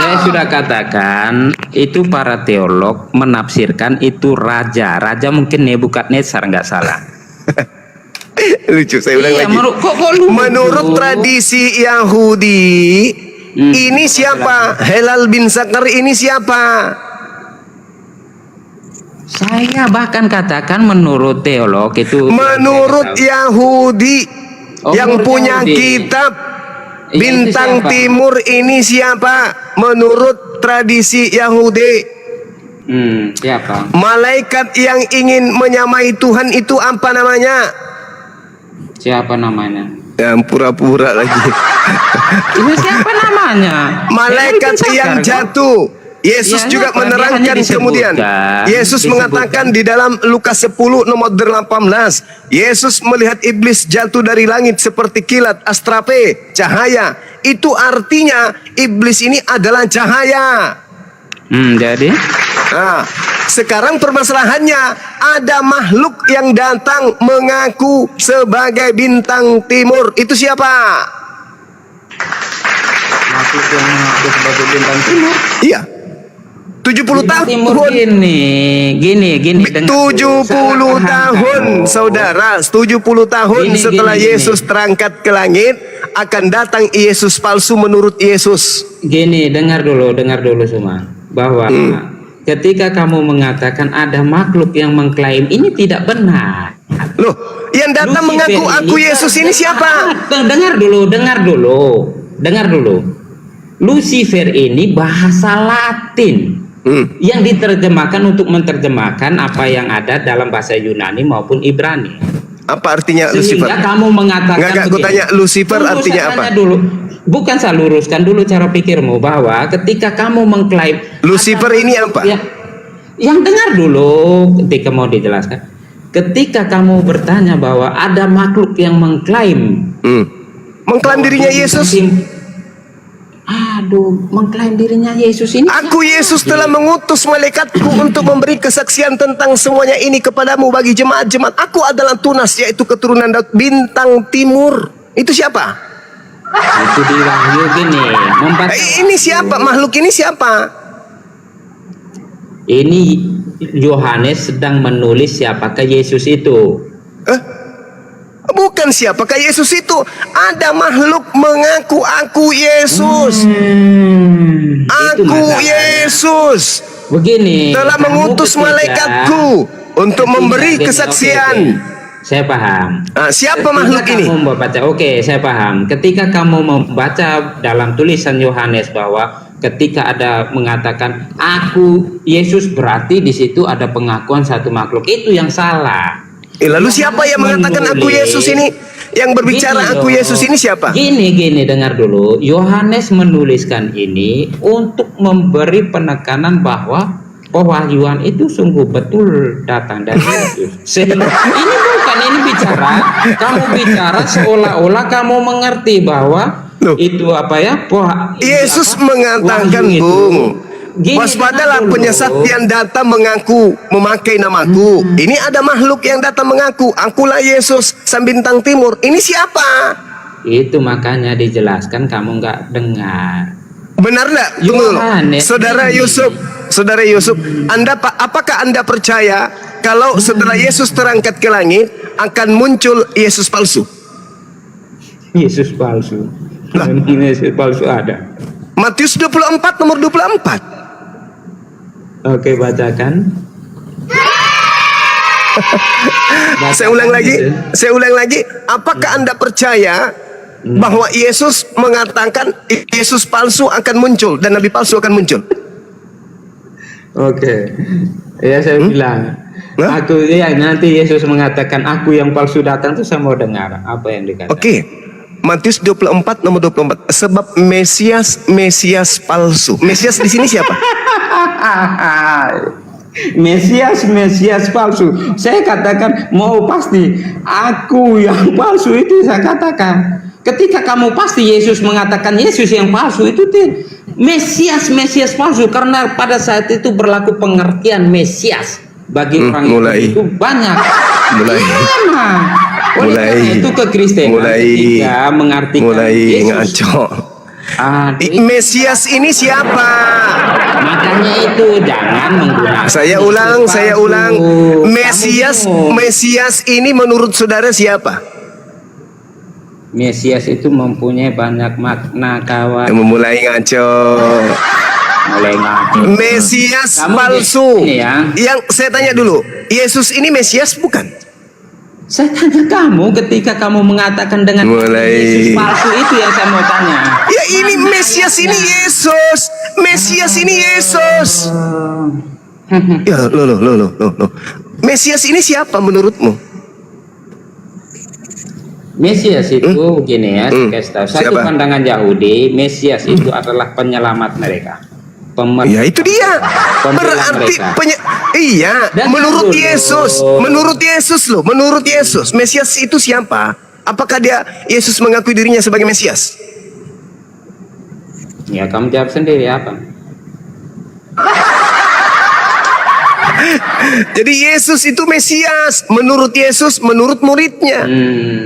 Saya sudah katakan, itu para teolog menafsirkan itu raja. Raja mungkin Nebukadnezar, nggak salah. Lucu, saya ulang lagi. Menurut tradisi Yahudi, ini siapa? Hillel bin Zakar ini siapa? Saya bahkan katakan menurut teolog itu. Menurut Yahudi yang punya kitab Bintang Timur ini siapa? Menurut tradisi Yahudi. Siapa? Malaikat yang ingin menyamai Tuhan itu apa namanya? Siapa namanya? Yang pura-pura lagi. Ini siapa namanya? Malaikat yang jatuh. Yesus juga menerangkan kemudian. Yesus mengatakan di dalam Lukas 10 nomor 18. Yesus melihat iblis jatuh dari langit seperti kilat astrape, cahaya. Itu artinya iblis ini adalah cahaya. Jadi? Nah, sekarang permasalahannya ada makhluk yang datang mengaku sebagai bintang timur. Itu siapa? Makhluk yang mengaku sebagai bintang timur? Iya. 70 Di timur tahun. gini, dengar dulu. 70 Salah paham tahun, kamu. saudara. 70 tahun Gini, setelah gini. Yesus terangkat ke langit, akan datang Yesus palsu menurut Yesus. Gini, dengar dulu semua. Bahwa ketika kamu mengatakan ada makhluk yang mengklaim, ini tidak benar. Loh, yang datang Lucifer mengaku aku ini- Yesus ini siapa? Dengar dulu. Lucifer ini bahasa Latin yang diterjemahkan untuk menerjemahkan apa yang ada dalam bahasa Yunani maupun Ibrani. Apa artinya Sehingga Lucifer? kamu mengatakan Enggak, aku begini. tanya Lucifer Tunggu, artinya saya apa? tanya dulu. Bukan saya luruskan dulu cara pikirmu bahwa ketika kamu mengklaim Lucifer ada ini makhluk apa? yang dengar dulu ketika mau dijelaskan. Ketika kamu bertanya bahwa ada makhluk yang mengklaim Mengklaim dirinya Yesus. Mengklaim dirinya Yesus ini. Aku Yesus telah mengutus malaikatku untuk memberi kesaksian tentang semuanya ini kepadamu bagi jemaat-jemaat. Aku adalah Tunas, yaitu keturunan Daud, bintang timur. Itu siapa? Itu di Wahyu gini. Membaca Ini siapa? Makhluk ini siapa? ini Yohanes sedang menulis siapakah Yesus itu. Bukan siapakah Yesus itu. Ada makhluk mengaku aku Yesus. Itu Aku masalahnya. Yesus Begini. telah kamu mengutus ketika- malaikatku untuk memberi Gini, kesaksian. oke. Saya paham. Siapa Ketika makhluk ini? kamu membaca, oke, saya paham. Ketika kamu membaca dalam tulisan Yohanes bahwa ketika ada mengatakan aku Yesus, berarti di situ ada pengakuan satu makhluk, itu yang salah. Lalu siapa yang mengatakan aku Yesus ini? Yang berbicara Gini aku loh. Yesus ini siapa? Gini, dengar dulu. Yohanes menuliskan ini untuk memberi penekanan bahwa pewahyuan itu sungguh betul datang dari Yesus. Ini bicara, kamu bicara seolah-olah kamu mengerti bahwa Loh. itu apa ya? Yesus apa? mengatakan, Wahyu itu. Bung, Gini, waspadalah dengar dulu. penyesat yang datang mengaku memakai namaku. Ini ada makhluk yang datang mengaku akulah Yesus sang bintang timur. Ini siapa? Itu makanya dijelaskan, kamu nggak dengar. Benar enggak? Tunggu dulu. Yohanes Saudara ini. Yusuf, apakah Anda percaya kalau setelah Yesus terangkat ke langit akan muncul Yesus palsu? Yesus palsu. Yesus palsu ada. Matius 24 nomor 24. Oke, bacakan. Saya ulang lagi. Apakah Anda percaya bahwa Yesus mengatakan Yesus palsu akan muncul dan nabi palsu akan muncul? Oke. Ya, saya bilang. Hah? Aku ya nanti Yesus mengatakan aku yang palsu datang, tuh saya mau dengar apa yang dikatakan. Oke. Matius 24 nomor 24. Sebab Mesias palsu. Mesias di sini siapa? Mesias palsu. Saya katakan mau pasti aku yang palsu itu, saya katakan. Ketika kamu pasti Yesus mengatakan Yesus yang palsu itu Mesias palsu, karena pada saat itu berlaku pengertian Mesias bagi orang mulai. itu banyak. Mulai. Oleh karena itu kekristenan ketika mengartikan mulai Yesus. ngaco. Aduh, Mesias ini siapa? makanya itu jangan menggunakan. Saya Yesus ulang. palsu. Mesias ini menurut saudara siapa? Mesias itu mempunyai banyak makna, kawan. Mulai ngaco. Mulai ngaco. Mesias Kamu palsu. ini ya. Yang saya tanya dulu, Yesus ini Mesias bukan? Saya tanya kamu ketika kamu mengatakan dengan Mulai. Yesus palsu, itu yang saya mau tanya. Ya ini Mesias ini Yesus. Mesias ini Yesus. Ya loh. Mesias ini siapa menurutmu? Mesias itu begini ya, kasih tahu. Satu Siapa? pandangan Yahudi, Mesias itu adalah penyelamat mereka. Ya itu dia. Pembela Berarti mereka. iya, Dan menurut dulu. Yesus, menurut Yesus, Mesias itu siapa? Apakah dia Yesus mengakui dirinya sebagai Mesias? Ya, kamu jawab sendiri apa? Jadi Yesus itu Mesias menurut Yesus, menurut muridnya.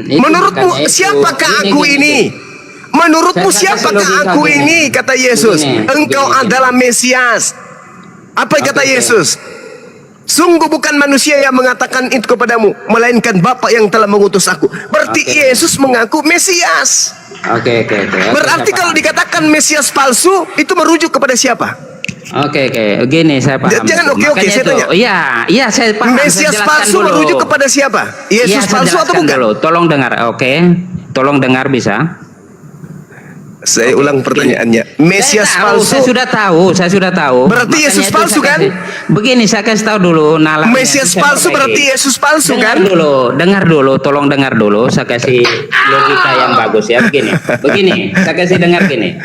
Itu Menurutmu makanya itu. siapakah Gini, aku gini, ini? gini. Menurutmu Saya kasih siapakah logika aku gini. ini? Kata Yesus, Begini, engkau begini. adalah Mesias. Apa yang kata Oke. Yesus? Sungguh bukan manusia yang mengatakan itu kepadamu, melainkan Bapa yang telah mengutus aku. Berarti Oke. Yesus mengaku Mesias. Oke. Berarti Saya kalau paham. dikatakan Mesias palsu, itu merujuk kepada siapa? Oke, gini saya paham. Jangan oke, Makanya saya itu, tanya. Iya saya paham. Saya Mesias jelaskan palsu dulu. merujuk kepada siapa? Iya, Yesus saya palsu atau jelaskan bukan? dulu. Tolong dengar, oke? Tolong dengar bisa? Saya ulang pertanyaannya. Mesias Saya tahu, palsu. saya sudah tahu. Berarti Makanya Yesus itu palsu, saya kan? Begini saya kasih tahu dulu nalarnya. Mesias itu saya palsu perbaiki. berarti Yesus palsu, Dengar kan? dengar dulu, tolong dengar dulu. Saya kasih logika yang bagus ya. Begini, saya kasih dengar gini.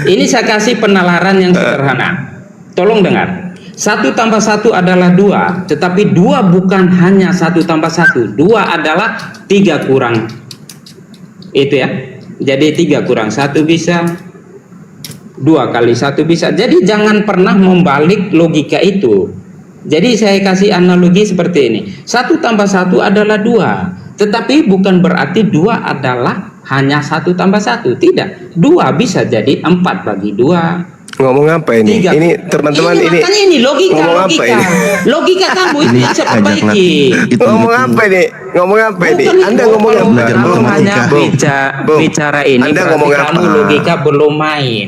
Ini saya kasih penalaran yang sederhana. Tolong dengar. 1 tambah 1 adalah 2, tetapi 2 bukan hanya 1 tambah 1. 2 adalah 3 kurang. Itu ya. Jadi 3 kurang 1 bisa, 2 kali 1 bisa. Jadi jangan pernah membalik logika itu. Jadi saya kasih analogi seperti ini. 1 tambah 1 adalah 2. Tetapi bukan berarti 2 adalah hanya 1 tambah 1. Tidak. 2 bisa jadi 4 bagi 2. Ngomong apa ini? 3. Ini teman-teman ini. Makanya ini logika. Ngomong apa ini? Logika kamu itu bisa perbaiki. Ngomong apa ini? Ngomong apa ini? Bukan Anda itu, ngomong kalau apa? kamu hanya Bung, Bung, bicara ini Anda berarti ngomong kamu apa? logika belum main.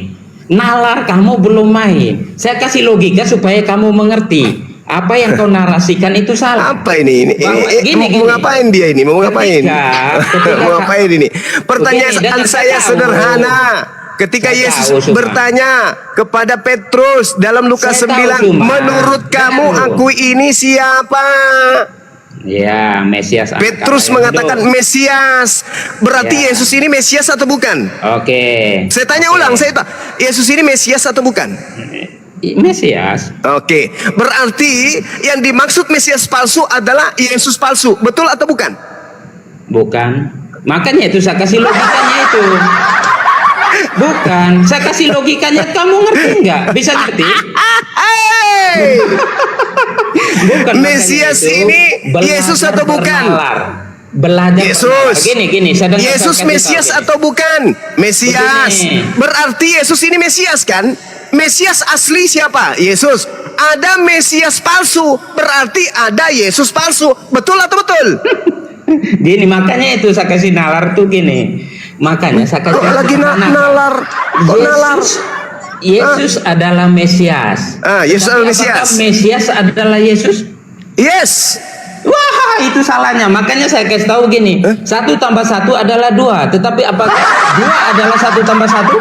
Nalar kamu belum main. Saya kasih logika supaya kamu mengerti. Apa yang kau narasikan itu salah. Apa ini? Mau ngapain dia ini? Mau ngapain? Ketika- Mau ngapain ini? Pertanyaan Begini, saya tahu. sederhana. Ketika Saya Yesus tahu, Suma. bertanya kepada Petrus dalam Lukas Saya tahu, 9, Suma. menurut kamu Dengar dulu. aku ini siapa? Ya, Mesias. Petrus Kata mengatakan hidup. Mesias. Berarti Ya. Yesus ini Mesias atau bukan? Oke. Saya tanya ulang, Yesus ini Mesias atau bukan? Mesias. Oke, berarti yang dimaksud Mesias palsu adalah Yesus palsu, betul atau bukan? Bukan. Makanya itu saya kasih logikanya itu. Bukan. Saya kasih logikanya. Kamu ngerti nggak? Bisa ngerti? Hey! Bukan. Mesias makanya itu, ini belajar Yesus atau bukan? bernalar. Belajar Yesus. bernalar. Gini. Yesus Mesias atau bukan? Mesias. Begini. Berarti Yesus ini Mesias kan? Mesias asli siapa? Yesus. Ada Mesias palsu, berarti ada Yesus palsu. Betul atau betul? Gini, makanya itu saya kasih nalar tuh gini. Makanya saya kasih Kok lagi nalar? Kok nalar? Yesus adalah Mesias. Yesus adalah Tetapi Mesias. apakah Mesias adalah Yesus? Yes. Wah, itu salahnya. Makanya saya kasih tahu gini. 1 tambah 1 adalah 2. Tetapi apakah 2 adalah 1 tambah 1?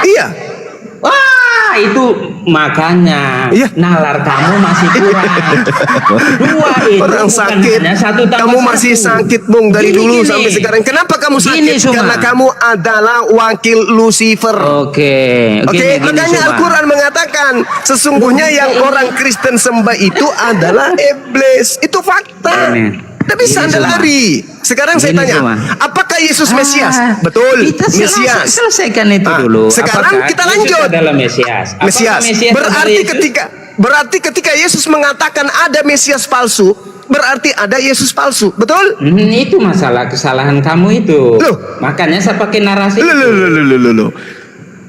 Iya. Wah, itu makanya Iya. nalar kamu masih kurang. 2 itu Orang bukan sakit. hanya 1 tambah Kamu 1. masih sakit, Bung, dari dulu sampai sekarang. Kenapa kamu sakit? Gini, Suma. Karena kamu adalah wakil Lucifer. Oke, Oke, gini, makanya Suma. Al-Quran mengatakan sesungguhnya yang orang Kristen sembah itu adalah iblis. Itu fakta. Gini. Tidak bisa Gini, Anda Suma. lari. Sekarang saya Gini, tanya, Suma. apakah Yesus Mesias? Betul, Kita Mesias. selesaikan itu dulu. Sekarang Apakah kita Yesus lanjut. adalah Mesias. Apakah Mesias. Mesias adalah Berarti Yesus? ketika Yesus mengatakan ada Mesias palsu, berarti ada Yesus palsu. Betul? Itu masalah kesalahan kamu itu. Loh. Makanya saya pakai narasi. Loh.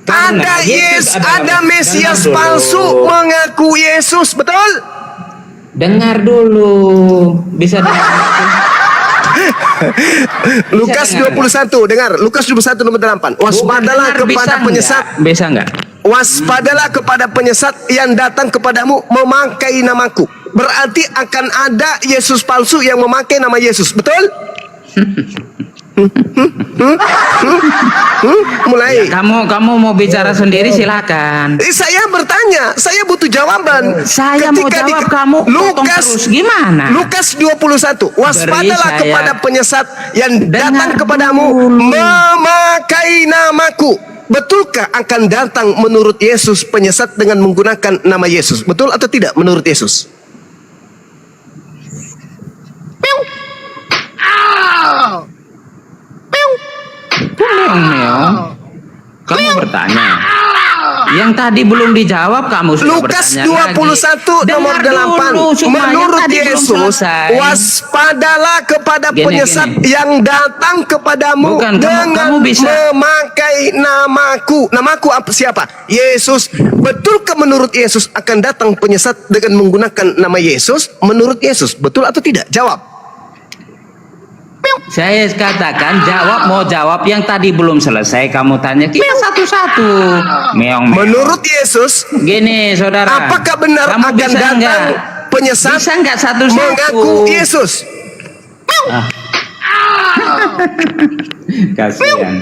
Karena Ada Yesus ada adalah- Mesias Dengar dulu. palsu mengaku Yesus, betul? Dengar dulu. Bisa dengar. Lukas dengar 21, dengar. Lukas 21 nomor 8. Waspadalah kepada penyesat. Bisa enggak? Waspadalah kepada penyesat yang datang kepadamu memakai namaku. Berarti akan ada Yesus palsu yang memakai nama Yesus, betul? Mulai. Kamu mau bicara sendiri silakan. Saya bertanya, saya butuh jawaban. Saya mau jawab, kamu potong terus. Gimana? Lukas 21. Waspadalah Beri saya- kepada penyesat yang Dengar datang kepadamu dulu. memakai namaku. Betulkah akan datang menurut Yesus penyesat dengan menggunakan nama Yesus? Betul atau tidak menurut Yesus? Meong. Kamu bertanya. Yang tadi belum dijawab kamu sudah Lukas bertanya 21 lagi. nomor Dengar 8. dulu, Sukma, yang Menurut tadi belum Yesus, selesai. waspadalah kepada Gini, penyesat gini. yang datang kepadamu Bukan, dengan kamu bisa. memakai namaku. Namaku apa, siapa? Yesus. Betulkah menurut Yesus akan datang penyesat dengan menggunakan nama Yesus? Menurut Yesus, betul atau tidak? Jawab. Saya katakan mau jawab yang tadi belum selesai kamu tanya kita satu-satu. Meong. Menurut Yesus, Gini saudara. apakah benar kamu akan bisa datang enggak? penyesat Bisa enggak satu-satu? mengaku Yesus? Kasihan.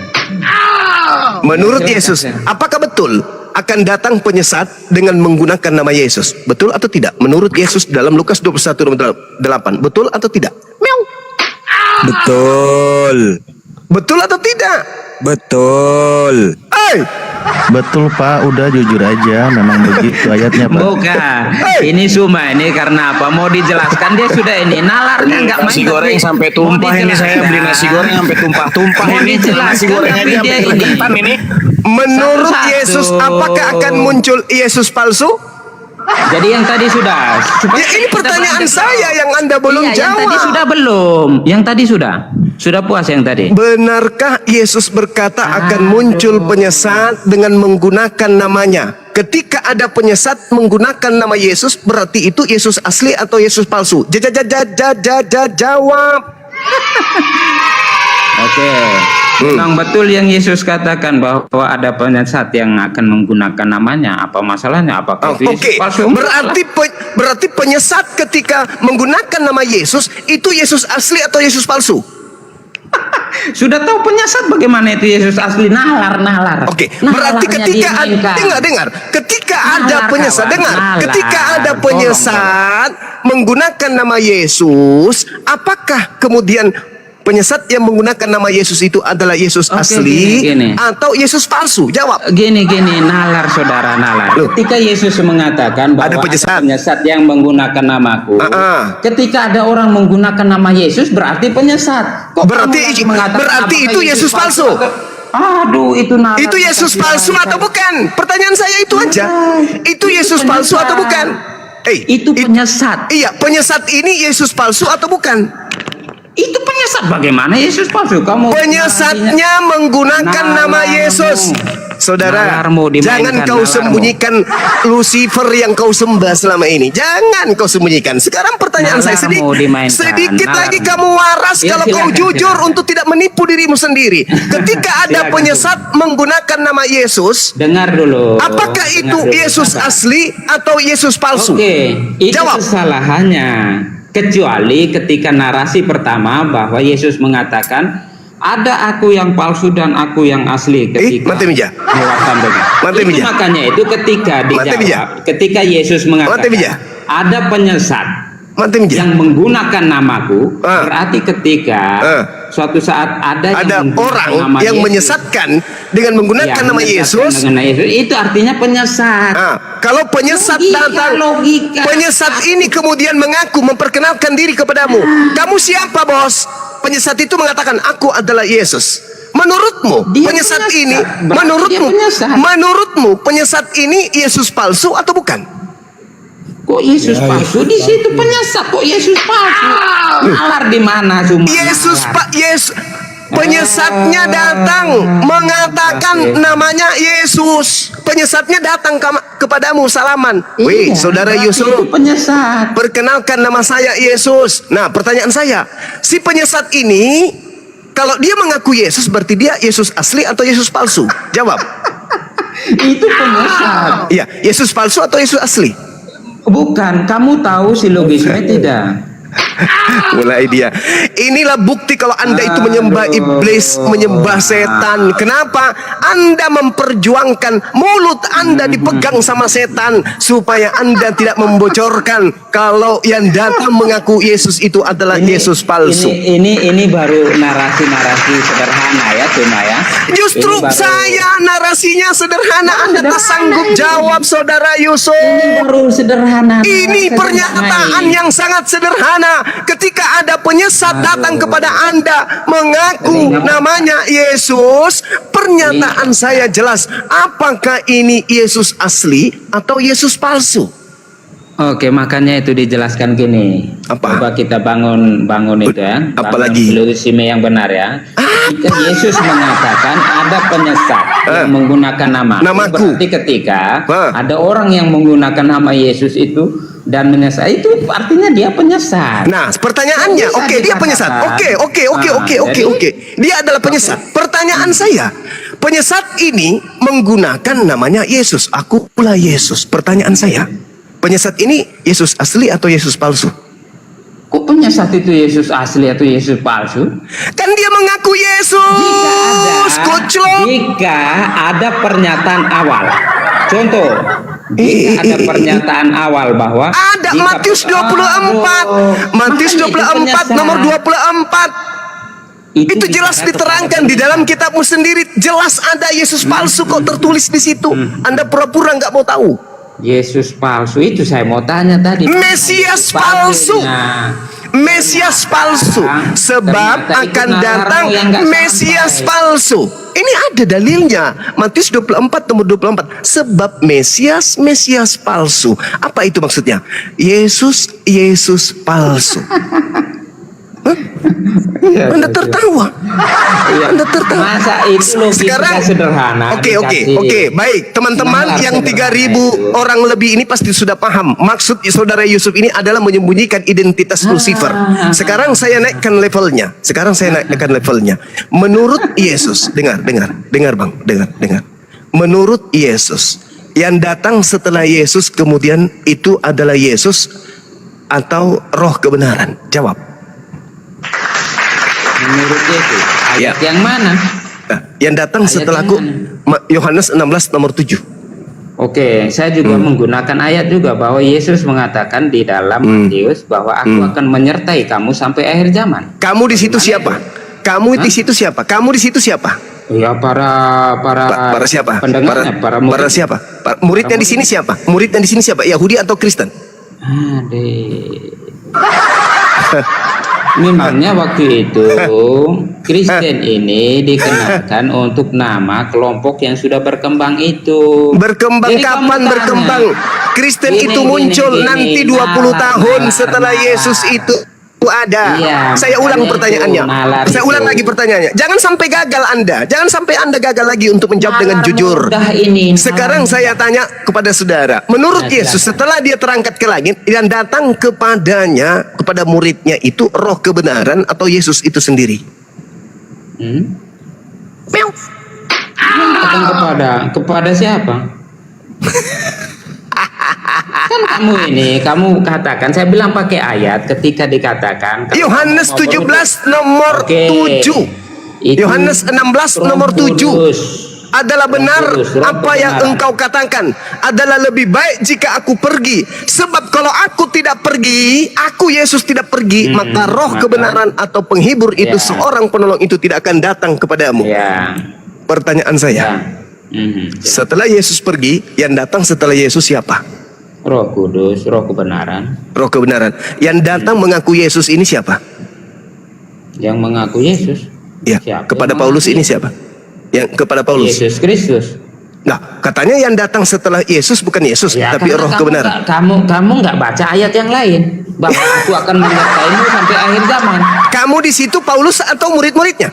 Menurut Silakan, Yesus, silakan. apakah betul akan datang penyesat dengan menggunakan nama Yesus? Betul atau tidak? Menurut Yesus dalam Lukas 21 nomor 8, betul atau tidak? Betul. Betul atau tidak? Betul. Hey! Betul Pak, udah jujur aja, memang begitu ayatnya Pak. Bukan. Hey. Ini Suma ini karena apa? Mau dijelaskan dia sudah ini nalarnya enggak main. Nasi goreng tapi sampai mau tumpah ini, saya beli nasi dijelaskan. goreng sampai tumpah-tumpah Mau ini. dijelaskan, Nasi goreng tapi aja dia sampai ini. keringetan ini. Menurut Satu-satu. Yesus, apakah akan muncul Yesus palsu? Jadi yang tadi sudah. Supaya Ya, ini kita pertanyaan berdebat. saya yang Anda belum Iya, jawab. Yang tadi sudah belum. Yang tadi sudah. Sudah puas yang tadi. Benarkah Yesus berkata akan muncul penyesat dengan menggunakan namanya? Ketika ada penyesat menggunakan nama Yesus, berarti itu Yesus asli atau Yesus palsu? Jawab. Oke. Memang betul yang Yesus katakan bahwa ada penyesat yang akan menggunakan namanya. Apa masalahnya? Apakah itu Oke, Yesus palsu? berarti penyesat ketika menggunakan nama Yesus itu Yesus asli atau Yesus palsu? Sudah tahu penyesat bagaimana itu Yesus asli? Nalar. Oke, berarti Nalarnya ketika dimainkan. dengar, ketika Nalar, ada penyesat, kawan, dengar, nalar. ketika ada Tolong, penyesat menggunakan nama Yesus, apakah kemudian penyesat yang menggunakan nama Yesus itu adalah Yesus Oke, asli gini. atau Yesus palsu? Jawab. Gini, nalar saudara, nalar. Loh. Ketika Yesus mengatakan bahwa Ada penyesat. penyesat yang menggunakan namaku, ketika ada orang menggunakan nama Yesus berarti penyesat. Kok Berarti kamu mengatakan berarti apakah itu Yesus palsu. Aduh, itu nalar. Itu Yesus palsu atau bukan? Pertanyaan saya itu aja. Itu Yesus palsu atau bukan? Itu penyesat. Iya, penyesat ini Yesus palsu atau bukan? Itu penyesat. Bagaimana Yesus palsu? Kamu Penyesatnya menggunakan nama Yesus. Saudara, Nalarmu jangan dimainkan, kau nalarmu. sembunyikan Lucifer yang kau sembah selama ini. Jangan kau sembunyikan. Sekarang pertanyaan saya Nalarmu dimainkan, sedikit lagi nalarmu. kamu waras Ya, kalau kau silakan, jujur silakan. untuk tidak menipu dirimu sendiri. Ketika ada Silakan, penyesat menggunakan nama Yesus, Dengar dulu. apakah Dengar itu dulu, Yesus sabar. asli atau Yesus palsu? Oke, itu Jawab. kesalahannya. Kecuali ketika narasi pertama bahwa Yesus mengatakan ada aku yang palsu dan aku yang asli ketika Mati Mija. Mati Itu Mija. makanya itu ketika Mati Mija. dijawab, ketika Yesus Mati mengatakan Mija. ada penyesat Mati Mija. yang menggunakan namaku, Ah. berarti ketika suatu saat ada yang menggunakan orang nama yang Yesus, menyesatkan dengan menggunakan ya, nama menyesatkan Yesus. dengan Yesus, itu artinya penyesat. Kalau penyesat datang, Logika. penyesat ini kemudian mengaku memperkenalkan diri kepadamu. Kamu siapa, bos? Penyesat itu mengatakan, aku adalah Yesus. Menurutmu, Dia penyesat penyesat. ini, Berarti dia penyesat. menurutmu, penyesat ini Yesus palsu atau bukan? Kok Yesus palsu? Di situ penyesat. Kok Yesus palsu? Nalar di mana cuma? Yesus nalar. Pak Yesus. Penyesatnya datang mengatakan Oke. namanya Yesus. Penyesatnya datang kepadamu salaman. Wih, Iya, saudara berarti Yusuf, itu penyesat. perkenalkan nama saya Yesus. Nah, pertanyaan saya, si penyesat ini kalau dia mengaku Yesus berarti dia Yesus asli atau Yesus palsu? Jawab. Itu penyesat. Iya, Yesus palsu atau Yesus asli? Bukan. Kamu tahu silogisme tidak? Mulai dia. Inilah bukti kalau Anda itu menyembah iblis, menyembah setan. Kenapa? Anda memperjuangkan mulut Anda dipegang sama setan supaya Anda tidak membocorkan kalau yang datang mengaku Yesus itu adalah Yesus palsu. Ini baru narasi-narasi sederhana ya, cuma ya. Justru Ini baru- saya narasinya sederhana. Anda tak sanggup jawab, saudara Yusuf. Ini baru sederhana. Ini Narasi pernyataan sederhana. yang sangat sederhana. Bagaimana ketika ada penyesat datang kepada Anda mengaku namanya Yesus? Pernyataan saya jelas. Apakah ini Yesus asli atau Yesus palsu? Oke, makanya itu dijelaskan gini. Apa? Coba kita bangun itu ya. Apalagi? Filosofi yang benar ya. Jika Yesus mengatakan ada penyesat yang menggunakan Namaku. berarti ketika ada orang yang menggunakan nama Yesus itu dan menyesat, itu artinya dia penyesat. Nah, pertanyaannya, Bisa oke, dia penyesat. Oke. Dia adalah penyesat. Pertanyaan saya, penyesat ini menggunakan namanya Yesus. Akulah Yesus. Pertanyaan saya, penyesat ini Yesus asli atau Yesus palsu? Kok penyesat itu Yesus asli atau Yesus palsu? Kan dia mengaku Yesus. Koclok. Jika ada pernyataan awal, contoh, jika ada pernyataan awal bahwa Ada jika- Matius 24. Matius Makanya itu 24 nomor 24. Itu jelas diterangkan di dalam kitabmu sendiri. Jelas ada Yesus palsu kok tertulis di situ. Anda pura-pura nggak mau tahu. Yesus palsu itu saya mau tanya tadi. Mesias palsu. Mesias palsu. Sebab Ternyata itu akan nalar datang yang nggak Mesias sampai. palsu. Ini ada dalilnya. Matius 24 nomor 24. Sebab Mesias palsu. Apa itu maksudnya? Yesus palsu. Anda tertawa. Anda tertawa. Masa itu logika Sekarang sederhana. Oke, baik. Teman-teman nalar yang 3.000 sederhana itu. orang lebih ini pasti sudah paham. Maksud saudara Yusuf ini adalah menyembunyikan identitas Lucifer. Sekarang saya naikkan levelnya. Menurut Yesus, dengar Bang, dengar. Menurut Yesus, yang datang setelah Yesus kemudian itu adalah Yesus atau roh kebenaran? Jawab. Menurut Yesus, ayat yang mana? Nah, yang datang Ayat setelahku yang Yohanes 16 nomor 7. Oke, saya juga menggunakan ayat juga bahwa Yesus mengatakan di dalam Matius bahwa aku akan menyertai kamu sampai akhir zaman. Kamu di situ siapa? Kamu di situ siapa? Kamu di situ siapa? Ya para Para siapa? pendengarnya, para murid. Para siapa? Muridnya di sini siapa? Muridnya di sini siapa? Yahudi atau Kristen? Memangnya waktu itu Kristen ini dikenalkan untuk nama kelompok yang sudah berkembang itu. Berkembang Jadi kapan kamu tanya, berkembang? Kristen Gini, itu muncul gini, nanti 20 nalar, tahun nalar, setelah nalar. Yesus itu ada. Iya, Saya ulang makanya pertanyaannya. itu, nalar Saya itu. ulang lagi pertanyaannya. Jangan sampai gagal Anda. Jangan sampai Anda gagal lagi untuk menjawab dengan Nalar jujur. mudah ini, nalar Sekarang mudah. saya tanya kepada saudara. Menurut Nah, Yesus silakan. setelah dia terangkat ke langit dan datang kepadanya, kepada muridnya itu roh kebenaran atau Yesus itu sendiri? Meow. Datang kepada siapa? Kan kamu katakan, saya bilang pakai ayat ketika dikatakan Yohanes 17 nomor Oke. 7. Itu Yohanes 16 nomor 7. Adalah benar apa yang engkau katakan, adalah lebih baik jika aku pergi, sebab kalau aku tidak pergi, aku Yesus tidak pergi, maka roh maka- kebenaran atau penghibur itu Ya. seorang penolong itu tidak akan datang kepadamu. Ya. Pertanyaan saya, setelah Yesus pergi, yang datang setelah Yesus siapa? Roh Kudus, roh kebenaran. Roh kebenaran. Yang datang mengaku Yesus ini siapa? Yang mengaku Yesus. Ya, Siapa kepada yang Paulus mengaku ini siapa? Yang kepada Paulus. Yesus Kristus. Nah, katanya yang datang setelah Yesus bukan Yesus, Ya, tapi karena roh kebenaran. Kamu nggak baca ayat yang lain bahwa aku akan menyertaimu sampai akhir zaman. Kamu di situ Paulus atau murid-muridnya?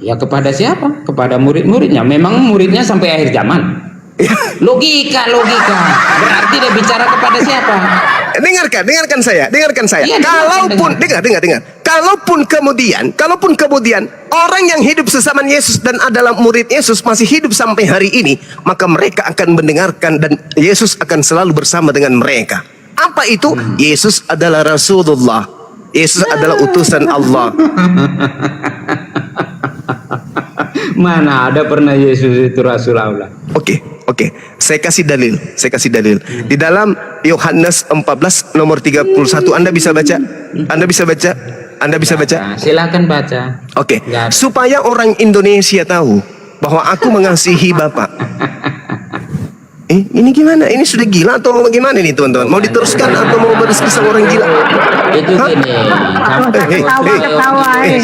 Ya kepada siapa? Kepada murid-muridnya. Memang muridnya sampai akhir zaman. Logika. Berarti dia bicara kepada siapa? Dengarkan saya. Iya, Kalaupun dengar. Kalaupun kemudian orang yang hidup sesama Yesus dan adalah murid Yesus masih hidup sampai hari ini, maka mereka akan mendengarkan dan Yesus akan selalu bersama dengan mereka. Apa itu? Yesus adalah Rasulullah. Yesus adalah utusan Allah. Mana ada pernah Yesus itu Rasul Allah? Oke. Saya kasih dalil. Di dalam Yohanes 14 nomor 31 Anda bisa baca? Nah, silakan baca. Oke. Nggak ada. Supaya orang Indonesia tahu bahwa aku mengasihi Bapak. Ini gimana? Ini sudah gila atau bagaimana nih teman-teman? Mau diteruskan atau mau berdiskusi sama orang gila? Itu gini,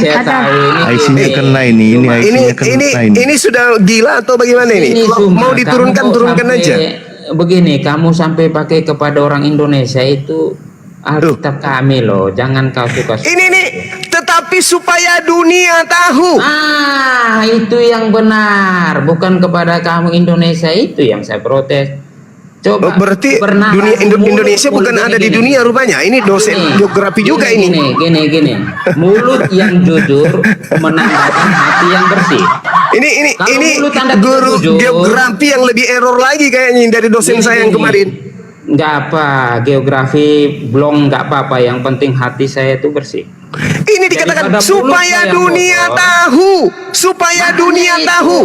saya tahu IC-nya kena ini IC-nya kena ini. Ini sudah gila atau bagaimana ini? Mau diturunkan, turunkan aja. Begini, kamu sampai pakai kepada orang Indonesia itu Alkitab kami loh, jangan kau suka. Ini nih, tetapi supaya dunia tahu. Itu yang benar, bukan kepada kamu Indonesia, itu yang saya protes. Coba. Berarti dunia Indonesia bukan ada di dunia rupanya. Ini dosen geografi juga ini. Gini. Mulut yang jujur menandakan hati yang bersih. Ini guru geografi yang lebih error lagi kayaknya dari dosen saya yang kemarin. Nggak apa, geografi blong nggak apa-apa, yang penting hati saya itu bersih. Ini dikatakan supaya dunia tahu, supaya dunia tahu.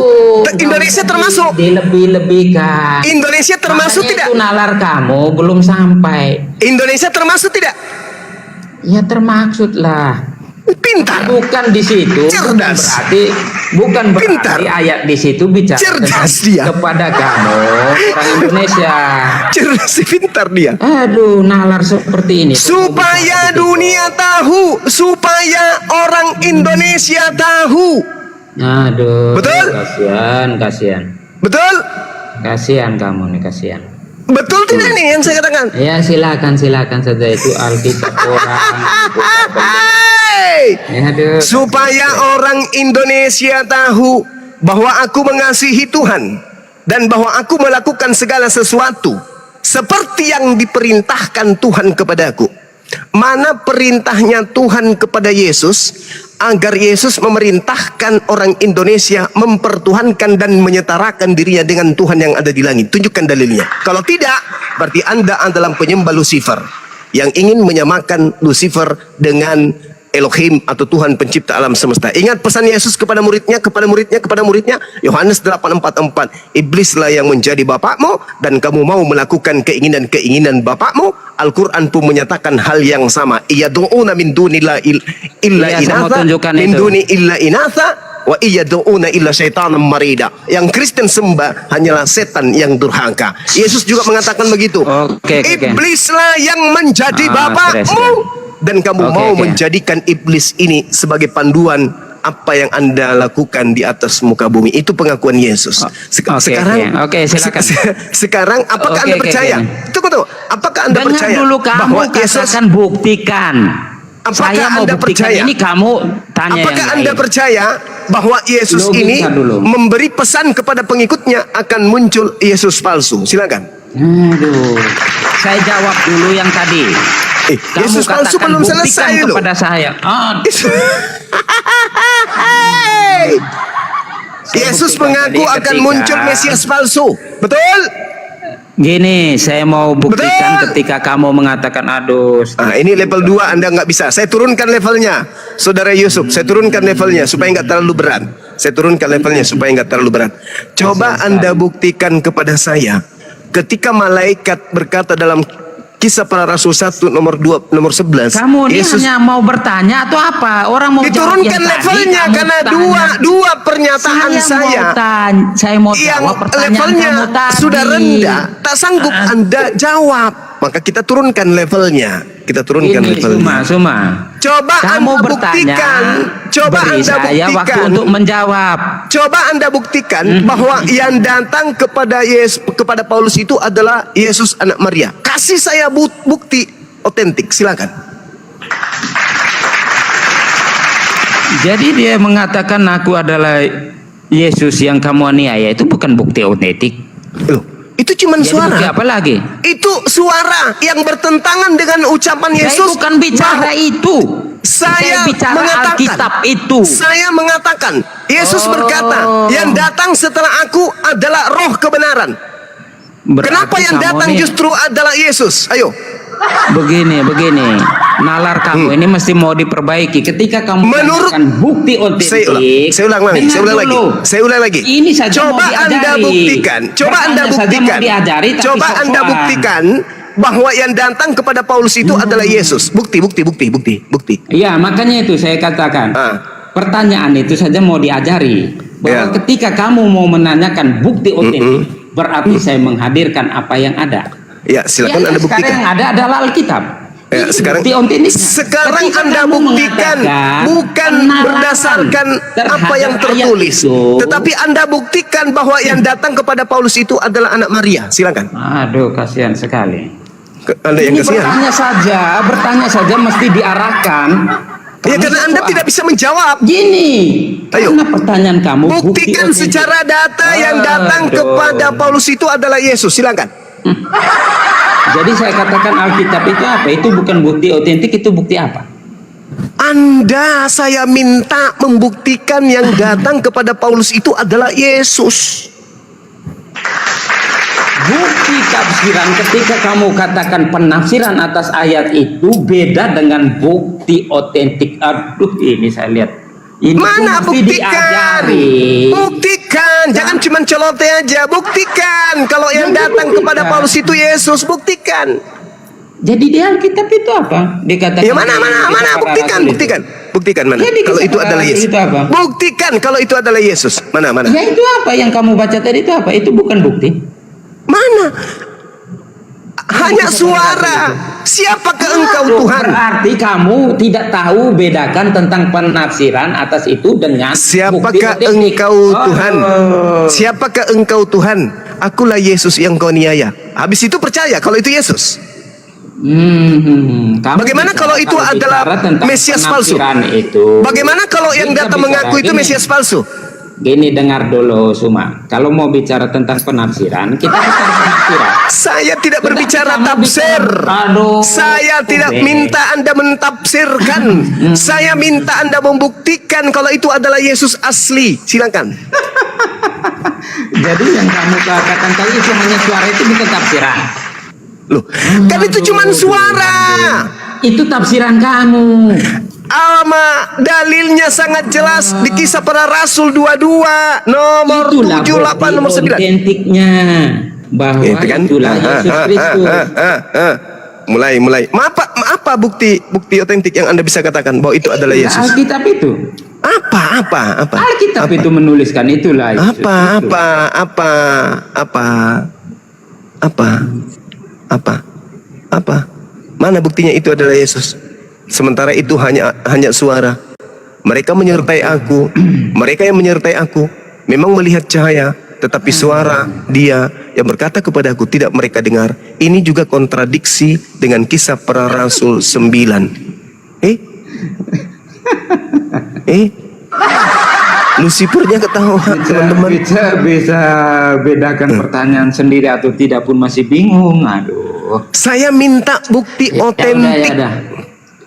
Indonesia termasuk. Dilebih-lebihkan. Indonesia termasuk tidak? Itu nalar kamu belum sampai. Indonesia termasuk tidak? Ya termaksud lah. Pintar. Bukan di situ. Cerdas. Bukan berarti Pintar. ayat di situ bicara Cerdas dia. kepada kamu orang Indonesia. Cerdas, pintar dia. Aduh, nalar seperti ini. Supaya dunia tahu, supaya orang Indonesia tahu. Aduh. Betul? Kasihan. Betul? Kasihan kamu nih, kasihan. Betul tidak nih yang saya katakan? Ya silakan saja, itu Alkitab orang. Aduh. Supaya orang Indonesia tahu bahwa aku mengasihi Tuhan dan bahwa aku melakukan segala sesuatu seperti yang diperintahkan Tuhan kepadaku. Mana perintahnya Tuhan kepada Yesus agar Yesus memerintahkan orang Indonesia mempertuhankan dan menyetarakan dirinya dengan Tuhan yang ada di langit? Tunjukkan dalilnya. Kalau tidak, berarti Anda adalah penyembah Lucifer yang ingin menyamakan Lucifer dengan Elohim atau Tuhan pencipta alam semesta. Ingat pesan Yesus kepada muridnya, Yohanes 8:44. Iblislah yang menjadi bapakmu dan kamu mau melakukan keinginan-keinginan bapakmu. Al-Quran pun menyatakan hal yang sama. Iyad'una min dunillah illa inatha min duni illa inatha wa iyad'una illa syaitanan marida. Yang Kristen sembah hanyalah setan yang durhaka. Yesus juga mengatakan begitu. Iblislah yang menjadi bapakmu. Dan kamu mau menjadikan iblis ini sebagai panduan apa yang Anda lakukan di atas muka bumi. Itu pengakuan Yesus. Sekarang, sekarang apakah Anda percaya? Tunggu. Apakah Anda percaya dulu kamu bahwa Yesus katakan buktikan? Apakah Saya mau Anda buktikan percaya? ini, kamu tanya apakah yang Anda lain. percaya bahwa Yesus ini memberi pesan kepada pengikutnya akan muncul Yesus palsu? Silakan. Aduh, saya jawab dulu yang tadi. Yesus palsu belum selesai loh. Kepada saya. Yesus mengaku akan muncul Mesias palsu. Betul? Gini, saya mau buktikan ketika kamu mengatakan aduh. Ini level 2 Anda nggak bisa. Saya turunkan levelnya, Saudara Yusuf. Saya turunkan levelnya supaya nggak terlalu berat. Coba Anda buktikan kepada saya ketika malaikat berkata dalam Kisah Para Rasul 1 nomor 11. Kamu ini hanya mau bertanya atau apa? Orang mau diturunkan levelnya karena dua pernyataan saya. Saya mau jawab pertanyaan levelnya kamu tadi. Sudah rendah, tak sanggup Anda jawab. Maka kita turunkan levelnya. Suma. Coba kamu Anda bertanya, buktikan. Coba beri Anda saya buktikan waktu untuk menjawab. Coba Anda buktikan bahwa yang datang kepada kepada Paulus itu adalah Yesus anak Maria. Kasih saya bukti otentik, silakan. Jadi dia mengatakan aku adalah Yesus yang kamu aniaya, itu bukan bukti otentik. Itu cuma suara. Bukti apa lagi? Itu suara yang bertentangan dengan ucapan Yesus. Saya bukan bicara itu. Saya bicara mengatakan, Alkitab itu. Saya mengatakan, Yesus berkata, yang datang setelah aku adalah roh kebenaran. Kenapa yang datang justru adalah Yesus? Ayo. Begini. Nalar kamu ini mesti mau diperbaiki. Ketika kamu mengatakan bukti otentik. Saya ulang lagi. Ini saja coba Anda buktikan. Coba Anda buktikan bahwa yang datang kepada Paulus itu adalah Yesus. Bukti. Iya, makanya itu saya katakan. Pertanyaan itu saja mau diajari. Bahwa ketika kamu mau menanyakan bukti otentik, berarti saya menghadirkan apa yang ada. Ya, silakan Anda Sekarang buktikan. yang ada adalah Alkitab. Ya, Itu sekarang bukti otentik. sekarang Ketika Anda kamu buktikan mengatakan bukan penalaran berdasarkan apa yang terhadap ayat tertulis, itu, tetapi Anda buktikan bahwa yang datang kepada Paulus itu adalah anak Maria. Silakan. aduh, kasihan sekali. Anda yang Ini kasihan. bertanya saja mesti diarahkan. Ya, karena Anda tidak bisa menjawab. Gini, Ayo. karena pertanyaan kamu bukti Buktikan otentik. secara data yang datang Aduh. kepada Paulus itu adalah Yesus. Silakan. Jadi saya katakan Alkitab itu apa? Itu bukan bukti otentik, itu bukti apa? Anda, saya minta membuktikan yang datang kepada Paulus itu adalah Yesus. Bukti tafsiran ketika kamu katakan penafsiran atas ayat itu beda dengan bukti otentik. Aduh, ini saya lihat. Ini Mana mesti buktikan? diajari. Buktikan, jangan cuma celote aja. Buktikan kalau yang Jangan datang kepada buktikan. Paulus itu Yesus. Buktikan. Jadi di Alkitab itu apa? Dikatakan. Ya mana kepada buktikan, rasul itu. buktikan. Buktikan mana? Jadi Kalau itu kepada adalah rasul Yesus. itu apa? Buktikan kalau itu adalah Yesus. Mana? Ya itu apa yang kamu baca tadi itu apa? Itu bukan bukti. Mana? Hanya suara. Siapakah engkau Aduh, Tuhan? Berarti kamu tidak tahu bedakan tentang penafsiran atas itu dengan Siapakah bukti otentik. engkau Tuhan? Siapakah engkau Tuhan? Akulah Yesus yang kau niaya. Habis itu percaya kalau itu Yesus. Kamu Bagaimana kalau itu adalah bicara tentang Mesias palsu? penafsiran Itu. Bagaimana kalau yang Kita datang bicara mengaku itu gini. Mesias palsu? Gini, dengar dulu Suma. Kalau mau bicara tentang penafsiran, kita bicara penafsiran. Saya tidak Tetapi berbicara kamu tafsir. bicara, aduh, Saya tidak Ubed. minta Anda mentafsirkan. Saya minta Anda membuktikan kalau itu adalah Yesus asli. Silakan. Jadi yang kamu katakan tadi itu hanya suara itu bukan tafsiran. Loh, kan itu cuma suara. Itu tafsiran kamu. Dalilnya sangat jelas di Kisah Para Rasul 22 nomor Itulah 78 nomor 9. otentiknya bahwa Itu kan? itulah Yesus Kristus. Mulai. Apa bukti otentik yang Anda bisa katakan bahwa itu adalah Yesus? Alkitab itu. Apa? Alkitab itu menuliskan itulah Yesus Kristus. Apa? Mana buktinya itu adalah Yesus? Sementara itu hanya suara. Mereka menyertai aku, mereka yang menyertai aku memang melihat cahaya, tetapi suara Dia yang berkata kepada aku tidak mereka dengar. Ini juga kontradiksi dengan Kisah Para Rasul 9. Lucifernya ketawa, teman-teman. Bisa bedakan pertanyaan sendiri atau tidak pun masih bingung. Aduh. Saya minta bukti otentik.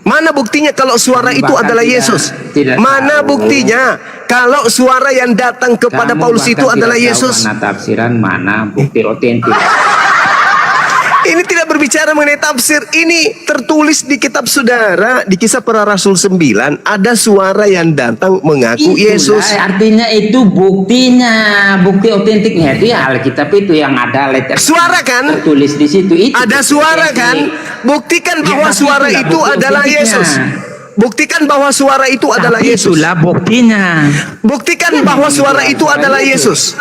Mana buktinya kalau suara Kamu itu bahkan adalah tidak- Yesus? tidak Mana tahu. buktinya kalau suara yang datang kepada Kamu Paulus bahkan itu adalah tidak tahu Yesus? Mana tafsiran, mana bukti otentik. Ini tidak berbicara mengenai tafsir. Ini tertulis di kitab saudara, di Kisah Para Rasul 9, ada suara yang datang mengaku Itulah, Yesus. artinya itu buktinya, bukti otentiknya itu ya Alkitab itu yang ada letter Suara kan? tertulis di situ. Itu Ada bukti suara otentik. kan? Buktikan Ya, bahwa tapi suara itulah itu bukti adalah otentiknya. Yesus. Buktikan bahwa suara itu adalah Tapi Yesus. itulah buktinya. Buktikan bahwa suara itu adalah Yesus.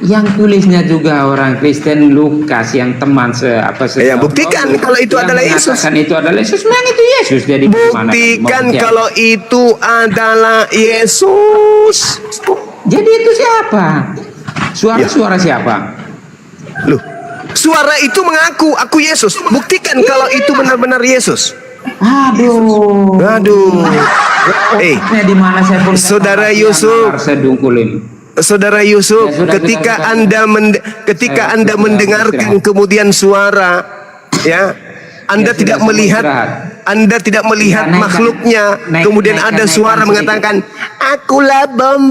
Yang tulisnya juga orang Kristen, Lukas yang teman Ya, buktikan kalau itu yang adalah Yesus. mengatakan itu adalah Yesus, memang itu Yesus. Jadi gimana? Buktikan Mau kalau itu adalah Yesus. Jadi itu siapa? Suara siapa? Loh, suara itu mengaku aku Yesus. Buktikan kalau itu benar-benar Yesus. Aduh. Di mana saya pun Saudara Yusuf. Saudara Yusuf, Ya, sudah, ketika kita Anda mendengarkan kemudian suara, ya, Anda Ya, tidak sudah, melihat, istirahat. Anda tidak melihat Ya, naikkan. makhluknya, kemudian ada suara mengatakan, "Akulah bom."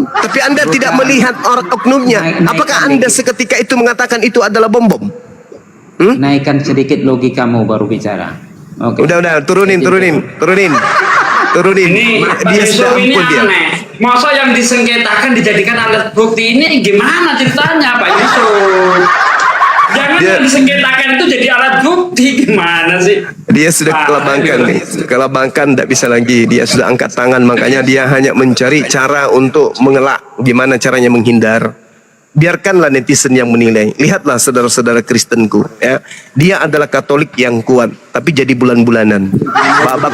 Tapi Anda tidak melihat oknumnya. Naikkan Apakah Anda sedikit. seketika itu mengatakan itu adalah bom? Naikkan sedikit logikamu baru bicara. Oke. Udah, turunin. Ini Pak Dia Yusuf sudah ini ampun dia. aneh. Masa yang disengketakan dijadikan alat bukti ini gimana ceritanya Pak Yusuf? Jangan Dia- yang disengketakan itu jadi alat bukti gimana sih? Dia sudah kelabangkan nih, kelabangkan tidak bisa lagi. Dia sudah angkat tangan, makanya dia hanya mencari cara untuk mengelak. Gimana caranya menghindar? biarkanlah netizen yang menilai. Lihatlah saudara-saudara Kristenku, ya. Dia adalah Katolik yang kuat, tapi jadi bulan-bulanan. Babak